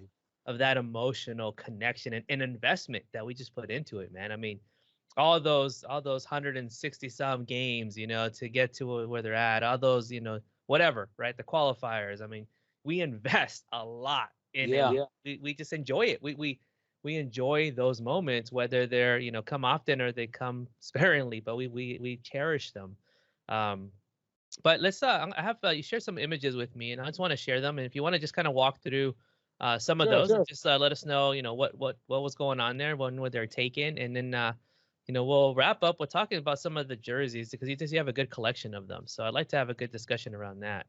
of that emotional connection and investment that we just put into it, man. I mean, all those 160 some games, to get to where they're at, all those, whatever, right? The qualifiers. I mean, we invest a lot in it. We just enjoy it. We enjoy those moments, whether they're come often or they come sparingly, but we cherish them. But let's I have you share some images with me, and I just want to share them. And if you want to just kind of walk through some of those, and just let us know what was going on there, when were they taken, and then we'll wrap up with talking about some of the jerseys because you have a good collection of them. So I'd like to have a good discussion around that.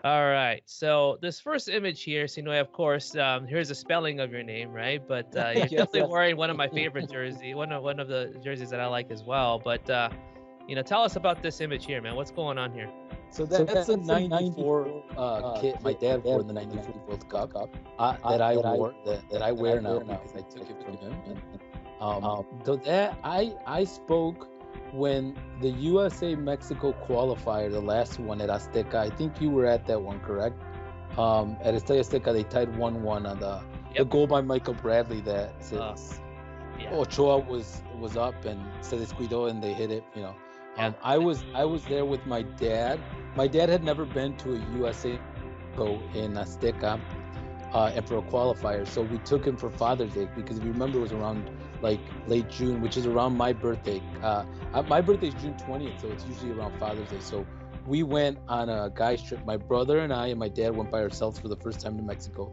All right. So this first image here, Sinhue, of course, here's a spelling of your name, right? But you're definitely wearing one of my favorite jerseys, one of the jerseys that I like as well. But tell us about this image here, man. What's going on here? So that's a '94 kit my dad wore in the '94 World Cup that I wore that I wear now because I took it from him. So that I spoke when the USA Mexico qualifier, the last one at Azteca. I think you were at that one, correct? At Estadio Azteca, they tied 1-1 on the goal by Michael Bradley that says Ochoa was up and se descuidó and they hit it. I was there with my dad. My dad had never been to a USA go in Azteca and for a qualifier, so we took him for Father's Day because if you remember, it was around like late June, which is around my birthday. My birthday is June 20th, so it's usually around Father's Day. So we went on a guy's trip. My brother and I and my dad went by ourselves for the first time to Mexico,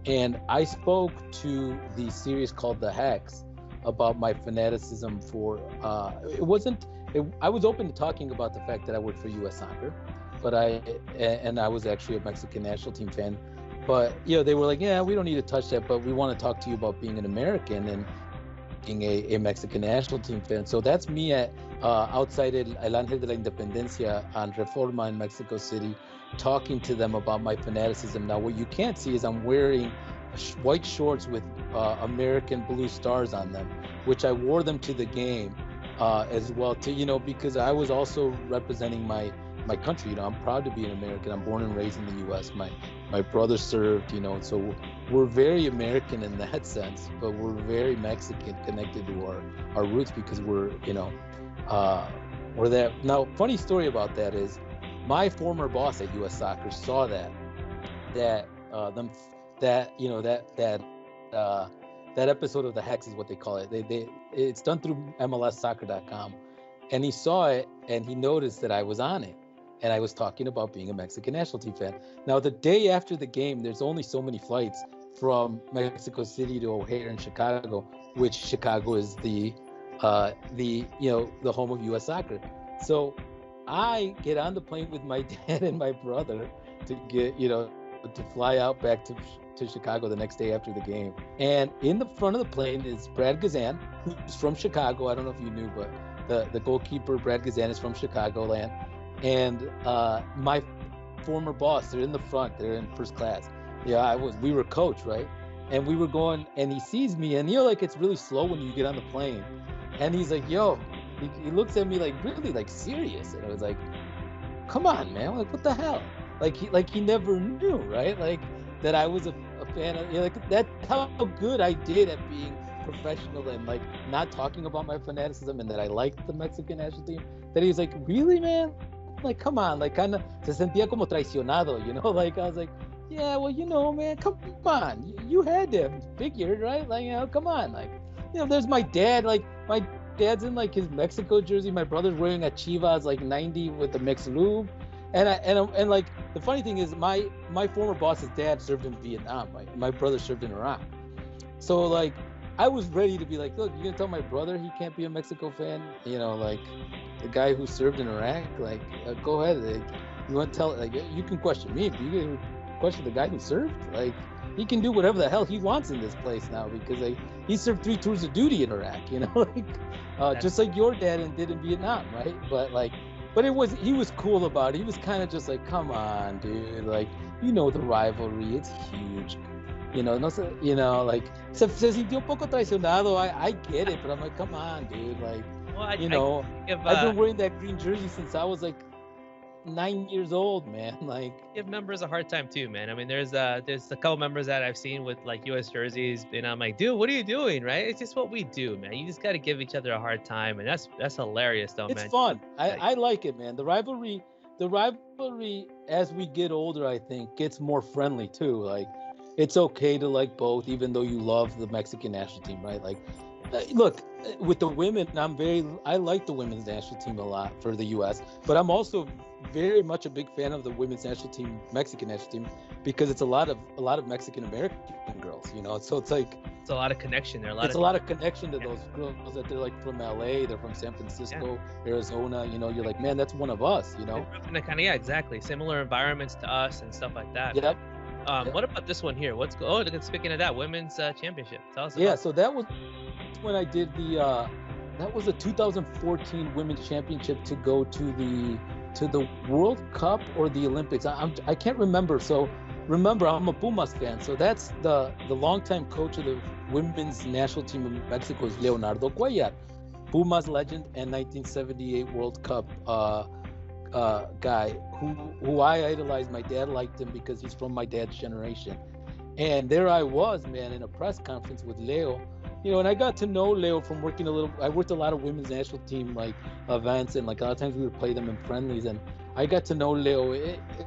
and I spoke to the series called The Hacks about my fanaticism for. I was open to talking about the fact that I worked for U.S. Soccer, but I was actually a Mexican national team fan. But they were like, yeah, we don't need to touch that, but we want to talk to you about being an American and being a Mexican national team fan. So that's me at outside El Ángel de la Independencia on Reforma in Mexico City, talking to them about my fanaticism. Now, what you can't see is I'm wearing white shorts with American blue stars on them, which I wore them to the game as well, because I was also representing my country. I'm proud to be an American. I'm born and raised in the U.S. My brother served, so we're very American in that sense, but we're very Mexican, connected to our roots because we're there. Now, funny story about that is my former boss at U.S. Soccer saw that episode of The Hex is what they call it. It's done through MLSsoccer.com, and he saw it and he noticed that I was on it. And I was talking about being a Mexican national team fan. Now, the day after the game, there's only so many flights from Mexico City to O'Hare in Chicago, which Chicago is the home of U.S. Soccer. So I get on the plane with my dad and my brother to get, to fly out back to Chicago the next day after the game. And in the front of the plane is Brad Gazan, who's from Chicago. I don't know if you knew, but the goalkeeper, Brad Gazan, is from Chicagoland. And my former boss, they're in the front, they're in first class. We were coach, right? And we were going, and he sees me, and it's really slow when you get on the plane. And he's like, yo, he looks at me like really like serious. And I was like, come on, man, like what the hell? Like he never knew, right? Like that I was a fan of, that's how good I did at being professional and like not talking about my fanaticism and that I liked the Mexican national team. That he was like, really, man? Like, come on, like kind of se sentía como traicionado, like I was like, yeah, well, man, come on, you had to figure, right? Like, come on, like, there's my dad, like my dad's in like his Mexico jersey, my brother's wearing a Chivas like 90 with the mixed lube, and like the funny thing is my former boss's dad served in Vietnam, right? My brother served in Iraq, so like I was ready to be like, look, you're gonna tell my brother he can't be a Mexico fan, like the guy who served in Iraq, like go ahead, like, you want to tell, like you can question me, but you can question the guy who served. Like he can do whatever the hell he wants in this place now because like he served 3 tours of duty in Iraq, like just like your dad did in Vietnam, right? But he was cool about it. He was kind of just like, come on, dude, like the rivalry, it's huge. No sé, like se sintió un poco traicionado. I get it, but I'm like, come on, dude, like, well, I've been wearing that green jersey since I was like 9 years old, man. Like, give members a hard time too, man. I mean, there's a couple members that I've seen with like U.S. jerseys, and I'm like, dude, what are you doing, right? It's just what we do, man. You just got to give each other a hard time, and that's hilarious, though, man. It's fun. I like it, man. The rivalry, as we get older, I think gets more friendly too. Like, it's okay to like both, even though you love the Mexican national team, right? Like, Look, with the women, I like the women's national team a lot for the U.S., but I'm also very much a big fan of the women's national team, Mexican national team, because it's a lot of Mexican American girls, so it's like it's a lot of connection there. A lot of connection to those girls that they're like from LA, they're from San Francisco, Arizona. You're like, man, that's one of us. Yeah, exactly. Similar environments to us and stuff like that. Yep. What about this one here? Speaking of that, women's championship. Tell us about Yeah, so that was when I did that was a 2014 women's championship to go to the World Cup or the Olympics. I can't remember. So remember, I'm a Pumas fan. So that's the longtime coach of the women's national team of Mexico is Leonardo Cuellar, Pumas legend and 1978 World Cup guy who I idolized. My dad liked him because he's from my dad's generation. And there I was, man, in a press conference with Leo. And I got to know Leo from working I worked a lot of women's national team like events, and like a lot of times we would play them in friendlies, and I got to know Leo.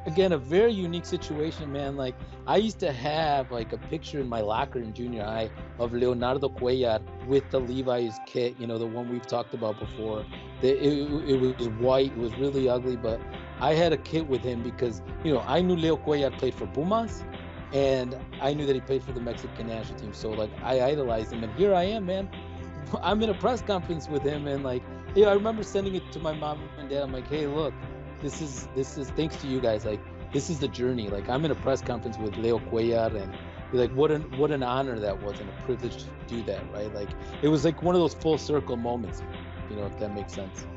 Again, a very unique situation, man. Like I used to have like a picture in my locker in junior high of Leonardo Cuellar with the Levi's kit, the one we've talked about before. It was white, it was really ugly, but I had a kit with him because, I knew Leo Cuellar played for Pumas, and I knew that he played for the Mexican national team. So like I idolized him, and here I am, man. I'm in a press conference with him, and like, I remember sending it to my mom and dad. I'm like, hey, look, this is thanks to you guys. Like, this is the journey. Like, I'm in a press conference with Leo Cuellar, and like, what an honor that was, and a privilege to do that, right? Like, it was like one of those full circle moments, if that makes sense.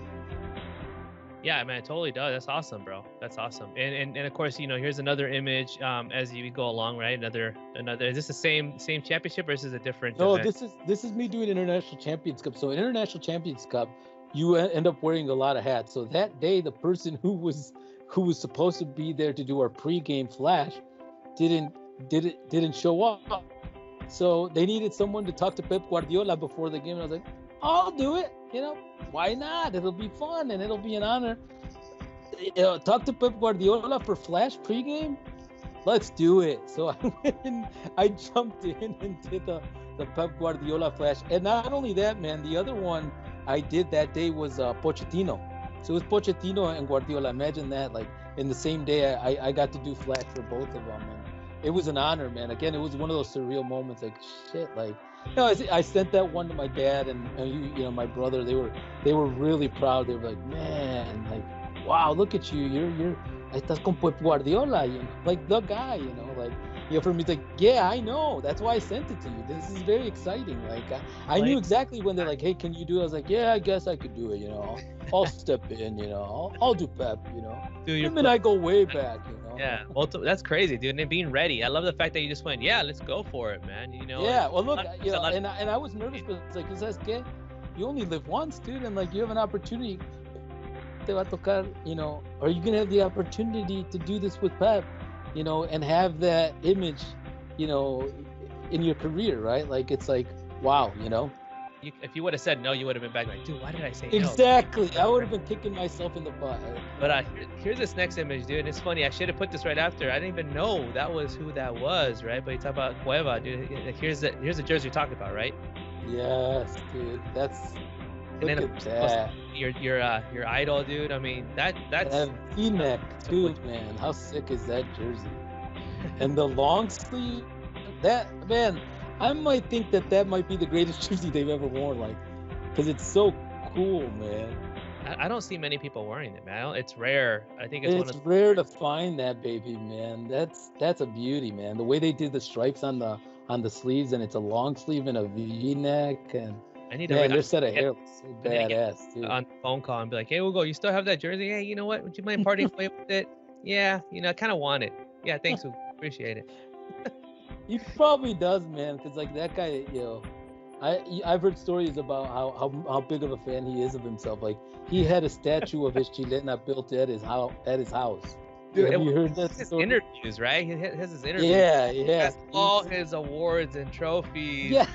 Yeah, man, it totally does. That's awesome, bro. That's awesome. And of course, here's another image as you go along, right? Another. Is this the same championship, or is this a different? No, event? this is me doing International Champions Cup. So International Champions Cup, you end up wearing a lot of hats. So that day, the person who was supposed to be there to do our pregame flash didn't show up. So they needed someone to talk to Pep Guardiola before the game, and I was like, I'll do it. Why not? It'll be fun and it'll be an honor. Talk to Pep Guardiola for flash pregame. Let's do it. So I went and I jumped in and did the Pep Guardiola flash. And not only that, man, the other one I did that day was Pochettino. So it was Pochettino and Guardiola. Imagine that, like in the same day, I got to do flash for both of them. And it was an honor, man. Again, it was one of those surreal moments. Like shit, like. I sent that one to my dad and my brother. They were really proud. They were like, man, like, wow, look at you. You're estás con Pep Guardiola, like the guy, like, for me, it's like, yeah, I know. That's why I sent it to you. This is very exciting. Like, I knew exactly when they're like, hey, can you do it? I was like, yeah, I guess I could do it. I'll step in. I'll do Pep. Dude, him and I go way back. Yeah, well, that's crazy, dude. And being ready. I love the fact that you just went, yeah, let's go for it, man. Yeah, well, look, and I was nervous, but it's like, ¿sabes qué? You only live once, dude, and like you have an opportunity. Te va a tocar, are you gonna have the opportunity to do this with Pep, and have that image, in your career, right? Like it's like, wow, If you would have said no, you would have been back like, dude, why did I say no? Exactly. I would have been kicking myself in the butt. But here's this next image, dude. And it's funny. I should have put this right after. I didn't even know that was who that was, right? But you talk about Cueva, dude. Here's the jersey you're talking about, right? Yes, dude. That's. And then that. Your idol, dude. I mean, that's that V-neck too, man. How sick is that jersey? And the long sleeve, that man. I might think that might be the greatest jersey they've ever worn, like, because it's so cool, man. I don't see many people wearing it, man. It's rare. I think it's rare to find that baby, man. That's a beauty, man. The way they did the stripes on the sleeves, and it's a long sleeve and a V-neck, and their set of hair looks so badass too. On the phone call and be like, hey, Hugo, you still have that jersey? Hey, you know what? Would you mind partying away with it? Yeah, I kind of want it. Yeah, thanks, Hugo. Appreciate it. He probably does, man, because like that guy, I've heard stories about how big of a fan he is of himself. Like he had a statue of his chilena built at his house. Dude, have you heard that his story? Interviews, right? He has his interviews. Yeah. He has all his awards and trophies. Yeah.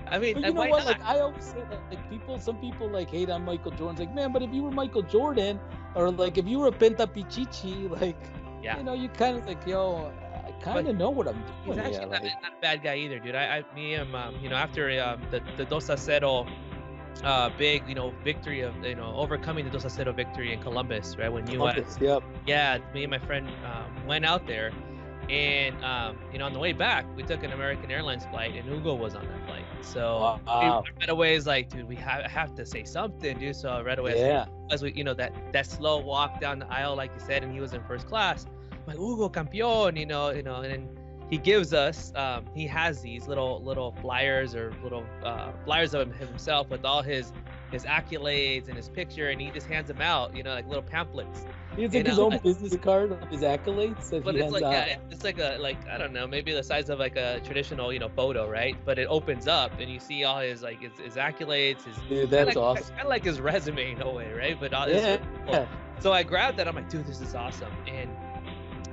I mean, but you know what? Like I always say that, like some people like hate on Michael Jordan. It's like, man, but if you were Michael Jordan, or like if you were a Penta Pichichi, like, you kind of like, kind of know what I'm He's doing. actually not a bad guy either, dude. Me and you know, after the 2-0 big, you know, victory of, you know, overcoming the 2-0 victory in Columbus, right? When Columbus, yep. Yeah, me and my friend went out there, and you know, on the way back, we took an American Airlines flight, and Hugo was on that flight. So right away is like, dude, I have to say something, dude. So right away, as we, you know, that slow walk down the aisle, like you said, and he was in first class. I'm like, Hugo, campeón, you know, and he gives us, he has these little flyers or little flyers of himself with all his accolades and his picture, and he just hands them out, you know, like little pamphlets. He has like his own business card of his accolades that but he it's hands like, out. yeah, it's like I don't know, maybe the size of like a traditional, you know, photo, right? But it opens up and you see all his like his accolades, Dude, that's awesome. Kind of like his resume in a way, right? But all yeah. So I grabbed that. I'm like, dude, this is awesome. And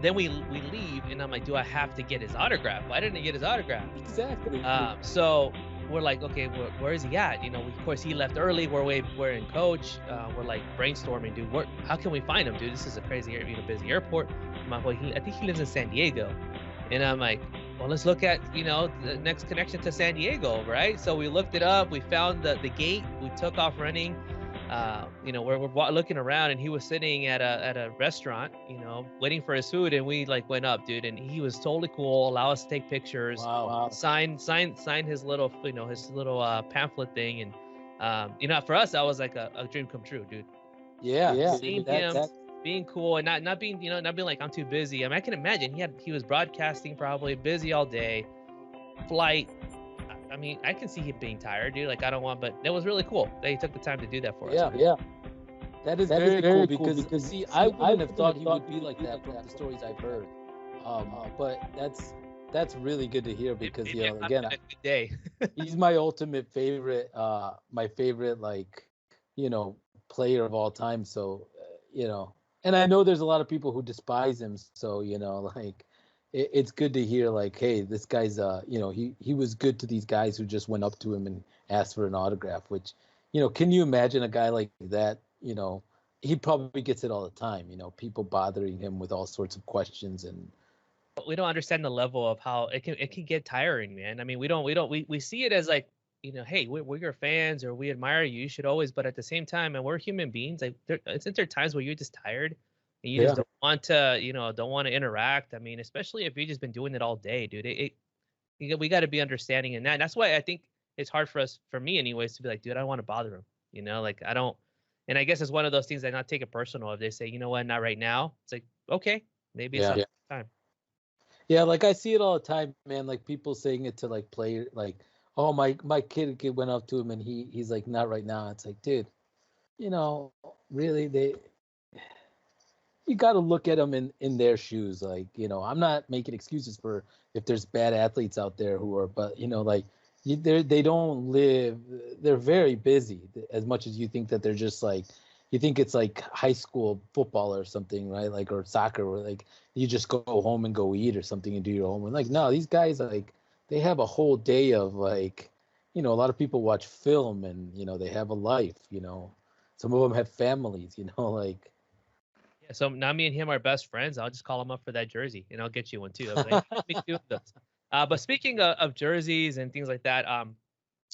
then we leave, and I'm like, do I have to get his autograph? Why didn't I get his autograph? Exactly. So we're like, okay, where is he at? You know, of course he left early. We're in coach. We're like brainstorming, dude. How can we find him, dude? This is a crazy, you know, busy airport. I'm like, well, I think he lives in San Diego, and I'm like, well, let's look at, you know, the next connection to San Diego, right? So we looked it up. We found the gate. We took off running. You know, we're looking around, and he was sitting at a restaurant, you know, waiting for his food, and we like went up, dude, and he was totally cool. Allow us to take pictures. Wow. Sign his little, you know, his little pamphlet thing, and you know, for us that was like a dream come true, dude. Yeah. Seeing him being cool and not being, you know, not being like, I'm too busy. I mean, I can imagine he was broadcasting, probably busy all day, flight. I mean, I can see him being tired, dude. Like, I don't want, but it was really cool that he took the time to do that for us. Yeah. That is very cool because see, I wouldn't have thought he would be like that from the stories I've heard. But that's really good to hear because, you know, again, he's my ultimate favorite, like, you know, player of all time. So, you know, and I know there's a lot of people who despise him. So, you know, like, it's good to hear like, hey, this guy's you know, he was good to these guys who just went up to him and asked for an autograph, which, you know, can you imagine a guy like that? You know, he probably gets it all the time, you know, people bothering him with all sorts of questions. And we don't understand the level of how it can get tiring, man. I mean, we see it as like, you know, hey, we're your fans or we admire you. You should always, but at the same time, and we're human beings. Like, isn't there times where you're just tired? And you just don't want to, you know, don't want to interact. I mean, especially if you've just been doing it all day, dude. We got to be understanding in that. And that's why I think it's hard for me anyways, to be like, dude, I don't want to bother him. You know, like I don't. And I guess it's one of those things that not take it personal. If they say, you know what, not right now, it's like, okay, maybe it's not time. Yeah, like I see it all the time, man. Like people saying it to like play, like, oh, my kid went up to him and he's like, not right now. It's like, dude, you know, really, you got to look at them in their shoes. Like, you know, I'm not making excuses for if there's bad athletes out there who are, but, you know, like they don't live, they're very busy as much as you think that they're just like, you think it's like high school football or something, right? Like, or soccer, where like you just go home and go eat or something and do your homework. Like, no, these guys, like, they have a whole day of like, you know, a lot of people watch film and, you know, they have a life, you know, some of them have families, you know, like. So now me and him are best friends. I'll just call him up for that jersey, and I'll get you one too. Like, but speaking of jerseys and things like that,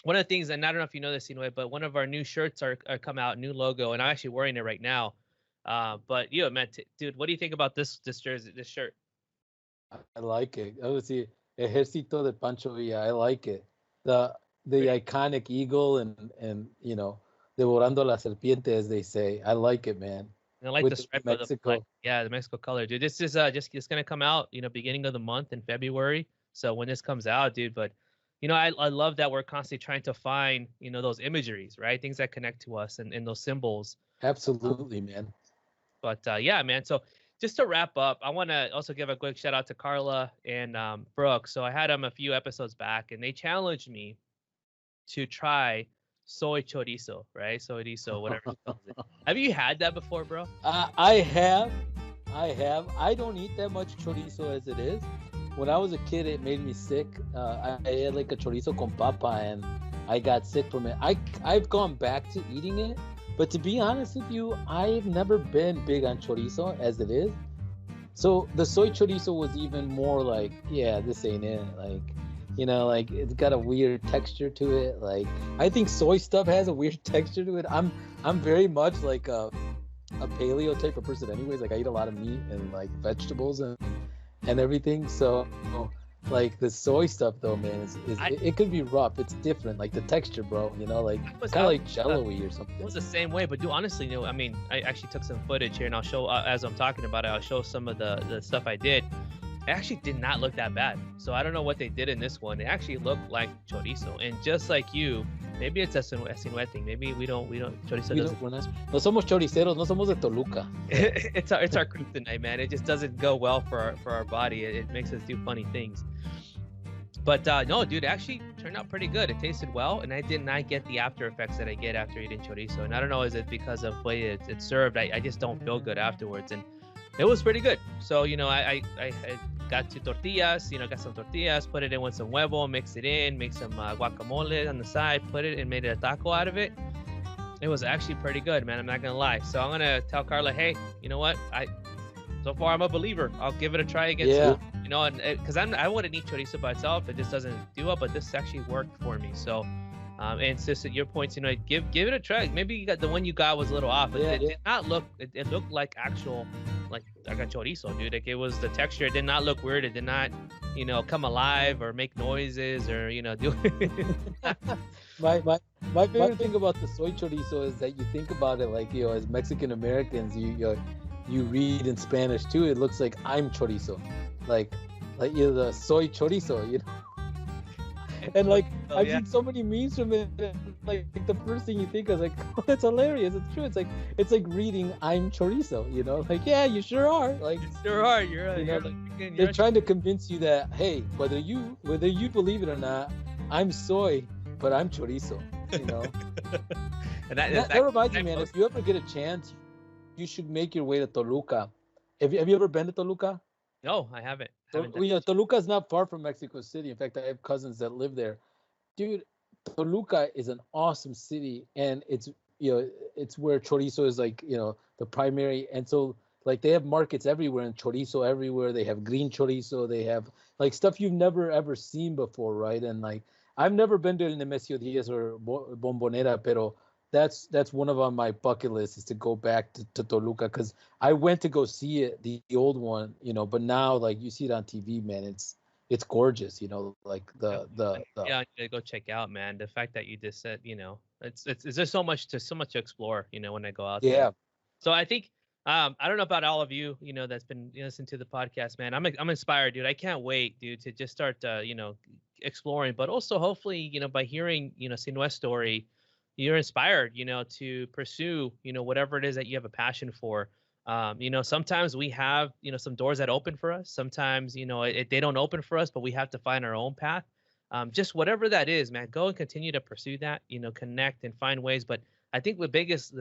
one of the things, and I don't know if you know this, Zinuhe, but one of our new shirts are come out, new logo, and I'm actually wearing it right now. But you, man, dude, what do you think about this jersey, this shirt? I like it. I would see Ejército de Pancho Villa. I like it. The iconic eagle and you know, devorando la serpiente, as they say. I like it, man. And I like the stripe of the the Mexico color, dude. This is just gonna come out, you know, beginning of the month in February. So when this comes out, dude, but you know, I love that we're constantly trying to find, you know, those imageries, right? Things that connect to us and those symbols. Absolutely, man. But yeah, man. So just to wrap up, I want to also give a quick shout out to Carla and Brooke. So I had them a few episodes back, and they challenged me to try Soy Chorizo, right? Soy Chorizo, whatever he calls it. Have you had that before, bro? I have. I don't eat that much chorizo as it is. When I was a kid, it made me sick. I had like a chorizo con papa, and I got sick from it. I've gone back to eating it, but to be honest with you, I've never been big on chorizo as it is. So the soy chorizo was even more like, yeah, this ain't it. Like, like it's got a weird texture to it. Like, I think soy stuff has a weird texture to it. I'm very much like a paleo type of person, anyways. Like, I eat a lot of meat and like vegetables and everything. So like the soy stuff though, man, it could be rough. It's different, like the texture, bro. Like kind of like jello-y or something. It was the same way, but dude, honestly, I mean, I actually took some footage here, and I'll show as I'm talking about it. I'll show some of the stuff I did. It actually did not look that bad. So I don't know what they did in this one. It actually looked like chorizo, and just like you, maybe it's a Sinhue thing. Maybe we don't chorizo doesn't. No somos choriceros, no somos de Toluca. it's our kryptonite, man. It just doesn't go well for our body. It makes us do funny things. But no, dude, it actually turned out pretty good. It tasted well, and I did not get the after effects that I get after eating chorizo. And I don't know, is it because of the way it's served? I just don't feel good afterwards. And it was pretty good. So, I got two tortillas, got some tortillas, put it in with some huevo, mix it in, make some guacamole on the side, put it and made a taco out of it. It was actually pretty good, man. I'm not going to lie. So I'm going to tell Carla, hey, you know what? So far, I'm a believer. I'll give it a try against and because I wouldn't eat chorizo by itself. It just doesn't do it, but this actually worked for me. So, and sis, at your points, give it a try. Maybe you got the one you got was a little off. It did not look. It looked like actual, like I got chorizo, dude. Like it was the texture. It did not look weird. It did not, come alive or make noises or do. My favorite thing about the soy chorizo is that you think about it like as Mexican Americans, you read in Spanish too. It looks like I'm chorizo, like the soy chorizo, And like I've seen so many memes from it. Like the first thing you think is like, oh, that's hilarious. It's true. It's like reading I'm chorizo. Like yeah, you sure are. Like you sure are. They're trying to convince you that hey, whether you believe it or not, I'm soy, but I'm chorizo. And that reminds me, man. If you ever get a chance, you should make your way to Toluca. Have you ever been to Toluca? No, I haven't. Toluca is not far from Mexico City. In fact, I have cousins that live there. Dude, Toluca is an awesome city, and it's where chorizo is like the primary. And so like they have markets everywhere and chorizo everywhere. They have green chorizo. They have like stuff you've never ever seen before, right? And like I've never been to El Nemesio Diaz or Bombonera, pero that's one of on my bucket list is to go back to Toluca because I went to go see it, the old one, but now like you see it on TV, man, it's gorgeous, like the yeah, I need to go check out, man. The fact that you just said, it's there's so much to explore, when I go out there. Yeah. So I think I don't know about all of you, that's been listening to the podcast, man. I'm inspired, dude. I can't wait, dude, to just start exploring, but also hopefully, by hearing, Sinue's story, you're inspired, to pursue, whatever it is that you have a passion for. Sometimes we have, some doors that open for us. Sometimes, they don't open for us, but we have to find our own path. Just whatever that is, man, go and continue to pursue that, connect and find ways. But I think the biggest,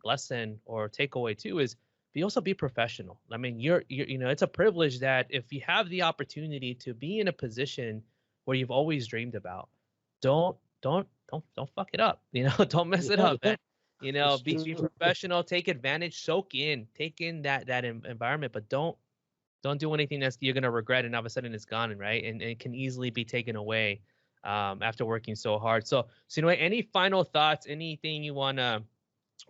lesson or takeaway too is also be professional. I mean, you're it's a privilege that if you have the opportunity to be in a position where you've always dreamed about, don't fuck it up. Don't mess it up, man. Be professional, take advantage, take in that environment, but don't do anything that's you're gonna regret and all of a sudden it's gone, right? And it can easily be taken away after working so hard. So Zinuhe, any final thoughts? Anything you wanna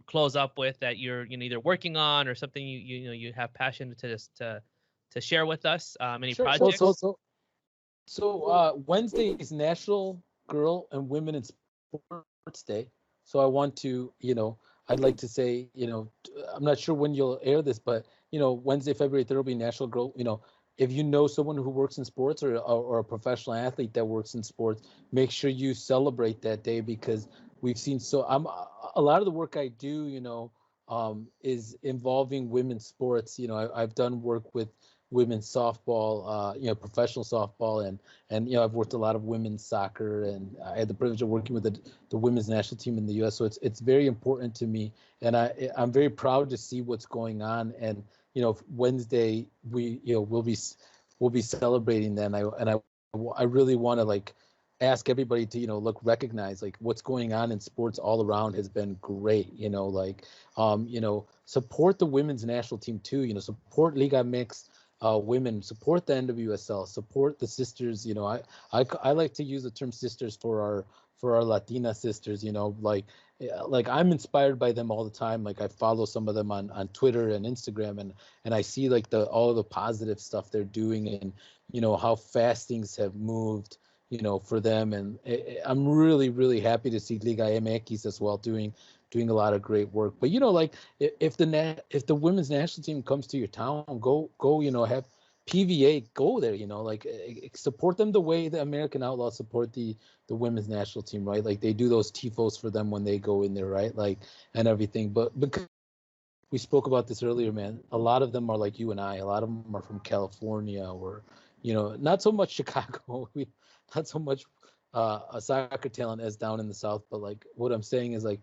close up with that you're either working on or something you have passion to share with us? Any projects? So Wednesday is National Girl and Women in Sports Day. So I want to, I'd like to say, I'm not sure when you'll air this, but, Wednesday, February 3rd will be National Girl. If you know someone who works in sports or a professional athlete that works in sports, make sure you celebrate that day because we've seen a lot of the work I do, is involving women's sports. I've done work with women's softball, professional softball, and I've worked a lot of women's soccer, and I had the privilege of working with the women's national team in the U.S. So it's very important to me, and I'm very proud to see what's going on. And Wednesday we'll be celebrating that, and I really want to ask everybody to, recognize like what's going on in sports all around has been great. Support the women's national team too. Support Liga Mix women, support the NWSL, support the sisters. I like to use the term sisters for our Latina sisters. Like I'm inspired by them all the time. Like I follow some of them on Twitter and Instagram, and I see like all the positive stuff they're doing, and how fast things have moved, for them. And I'm really, really happy to see Liga MX as well doing a lot of great work. But like if the women's national team comes to your town, go, have PVA go there, like support them the way the American Outlaws support the women's national team, right? Like they do those tifos for them when they go in there, right? Like, and everything. But because we spoke about this earlier, man, a lot of them are like you and I. A lot of them are from California, or not so much Chicago. Not so much a soccer talent as down in the South. But like what I'm saying is like,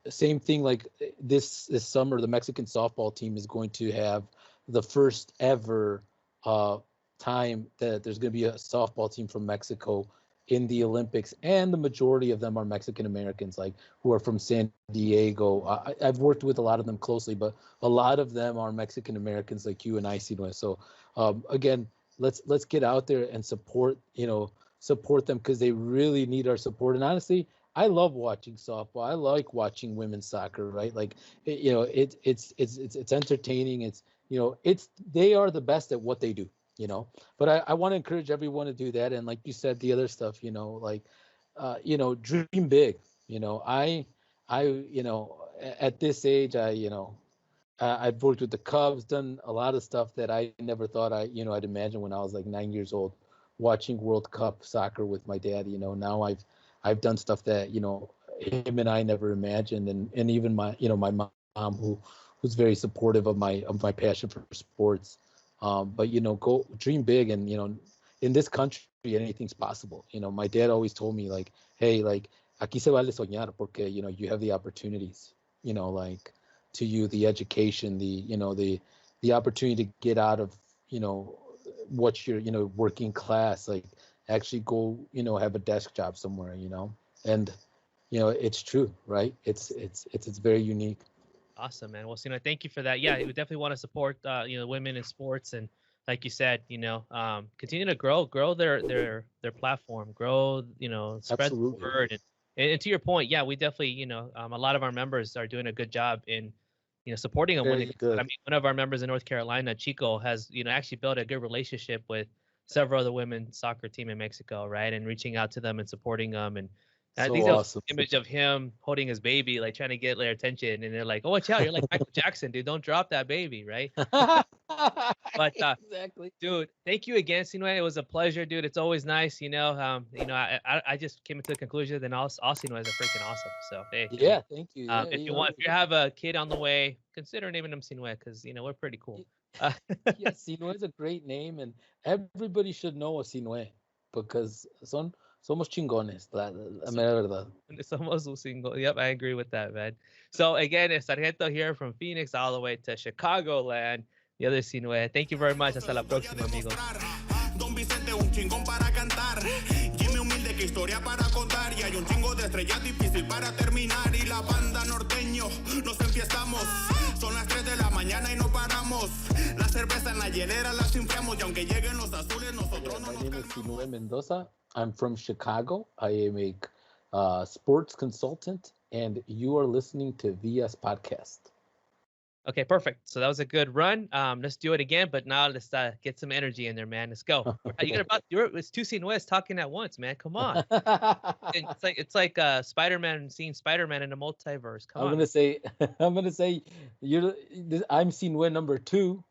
same thing. Like this summer, the Mexican softball team is going to have the first ever time that there's going to be a softball team from Mexico in the Olympics, and the majority of them are Mexican Americans, like who are from San Diego. I've worked with a lot of them closely, but a lot of them are Mexican Americans like you and I, Zinuhe. So again, let's get out there and support them, because they really need our support. And honestly, I love watching softball. I like watching women's soccer, right? Like it's entertaining. They are the best at what they do. But I want to encourage everyone to do that. And like you said, the other stuff, dream big. At this age, I've worked with the Cubs, done a lot of stuff that I never thought I'd imagine when I was like 9 years old, watching World Cup soccer with my dad. Now I've done stuff that, him and I never imagined. And even my mom, who's very supportive of my passion for sports. But go dream big, and in this country anything's possible. My dad always told me like, hey, like aquí se vale soñar, porque you have the opportunities, like to you, the education, the opportunity to get out of what you're working class, like actually go have a desk job somewhere, and it's true, right? It's very unique. Awesome, man. Well, thank you for that. Yeah, we definitely want to support women in sports, and like you said, continue to grow their platform, grow, spread Absolutely. the word. And to your point, yeah, we definitely, a lot of our members are doing a good job in supporting them. Very good. I mean, one of our members in North Carolina, Chico, has actually built a good relationship with several other women's soccer team in Mexico, right? And reaching out to them and supporting them. And I think that was an image of him holding his baby, like trying to get their attention, and they're like, "Oh, watch out! You're like Michael Jackson, dude. Don't drop that baby, right?" But exactly, dude. Thank you again, Zinuhe. It was a pleasure, dude. It's always nice, I just came to the conclusion that all Zinuhe is a freaking awesome. So hey, yeah, thank you. Yeah, if you have a kid on the way, consider naming him Zinuhe, because we're pretty cool. Yeah, Zinuhe is a great name, and everybody should know a Zinuhe, because somos chingones, la mera verdad. Somos un single. Yep, I agree with that, man. So again, it's Sargento here from Phoenix all the way to Chicagoland. The other Zinuhe. Thank you very much. Hasta la próxima, amigos. Don Vicente, un chingón para cantar. Jimmy humilde, que historia para contar. Y hay un chingo de estrellas difícil para terminar. Y la banda norteño, nos enfiestamos. Son las 3 de la mañana y no paramos. La cerveza en la hielera las enfriamos. Y aunque lleguen los azules, nosotros no nos calmamos. My name is Sinhue Mendoza. I'm from Chicago. I am a sports consultant, and you are listening to VS Podcast. Okay, perfect. So that was a good run. Let's do it again, but now let's get some energy in there, man. Let's go. It's two Zinuhes talking at once, man. Come on. It's like Spider-Man seeing Spider-Man in a multiverse. Come on. I'm gonna say I'm Zinuhe number 2.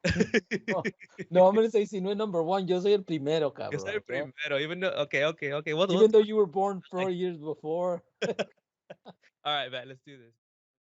No, I'm gonna say Zinuhe number 1. Yo soy el primero, cabrón. Yo soy el primero. Even though, okay. Well, even though you were born 4 years before. All right, man. Let's do this.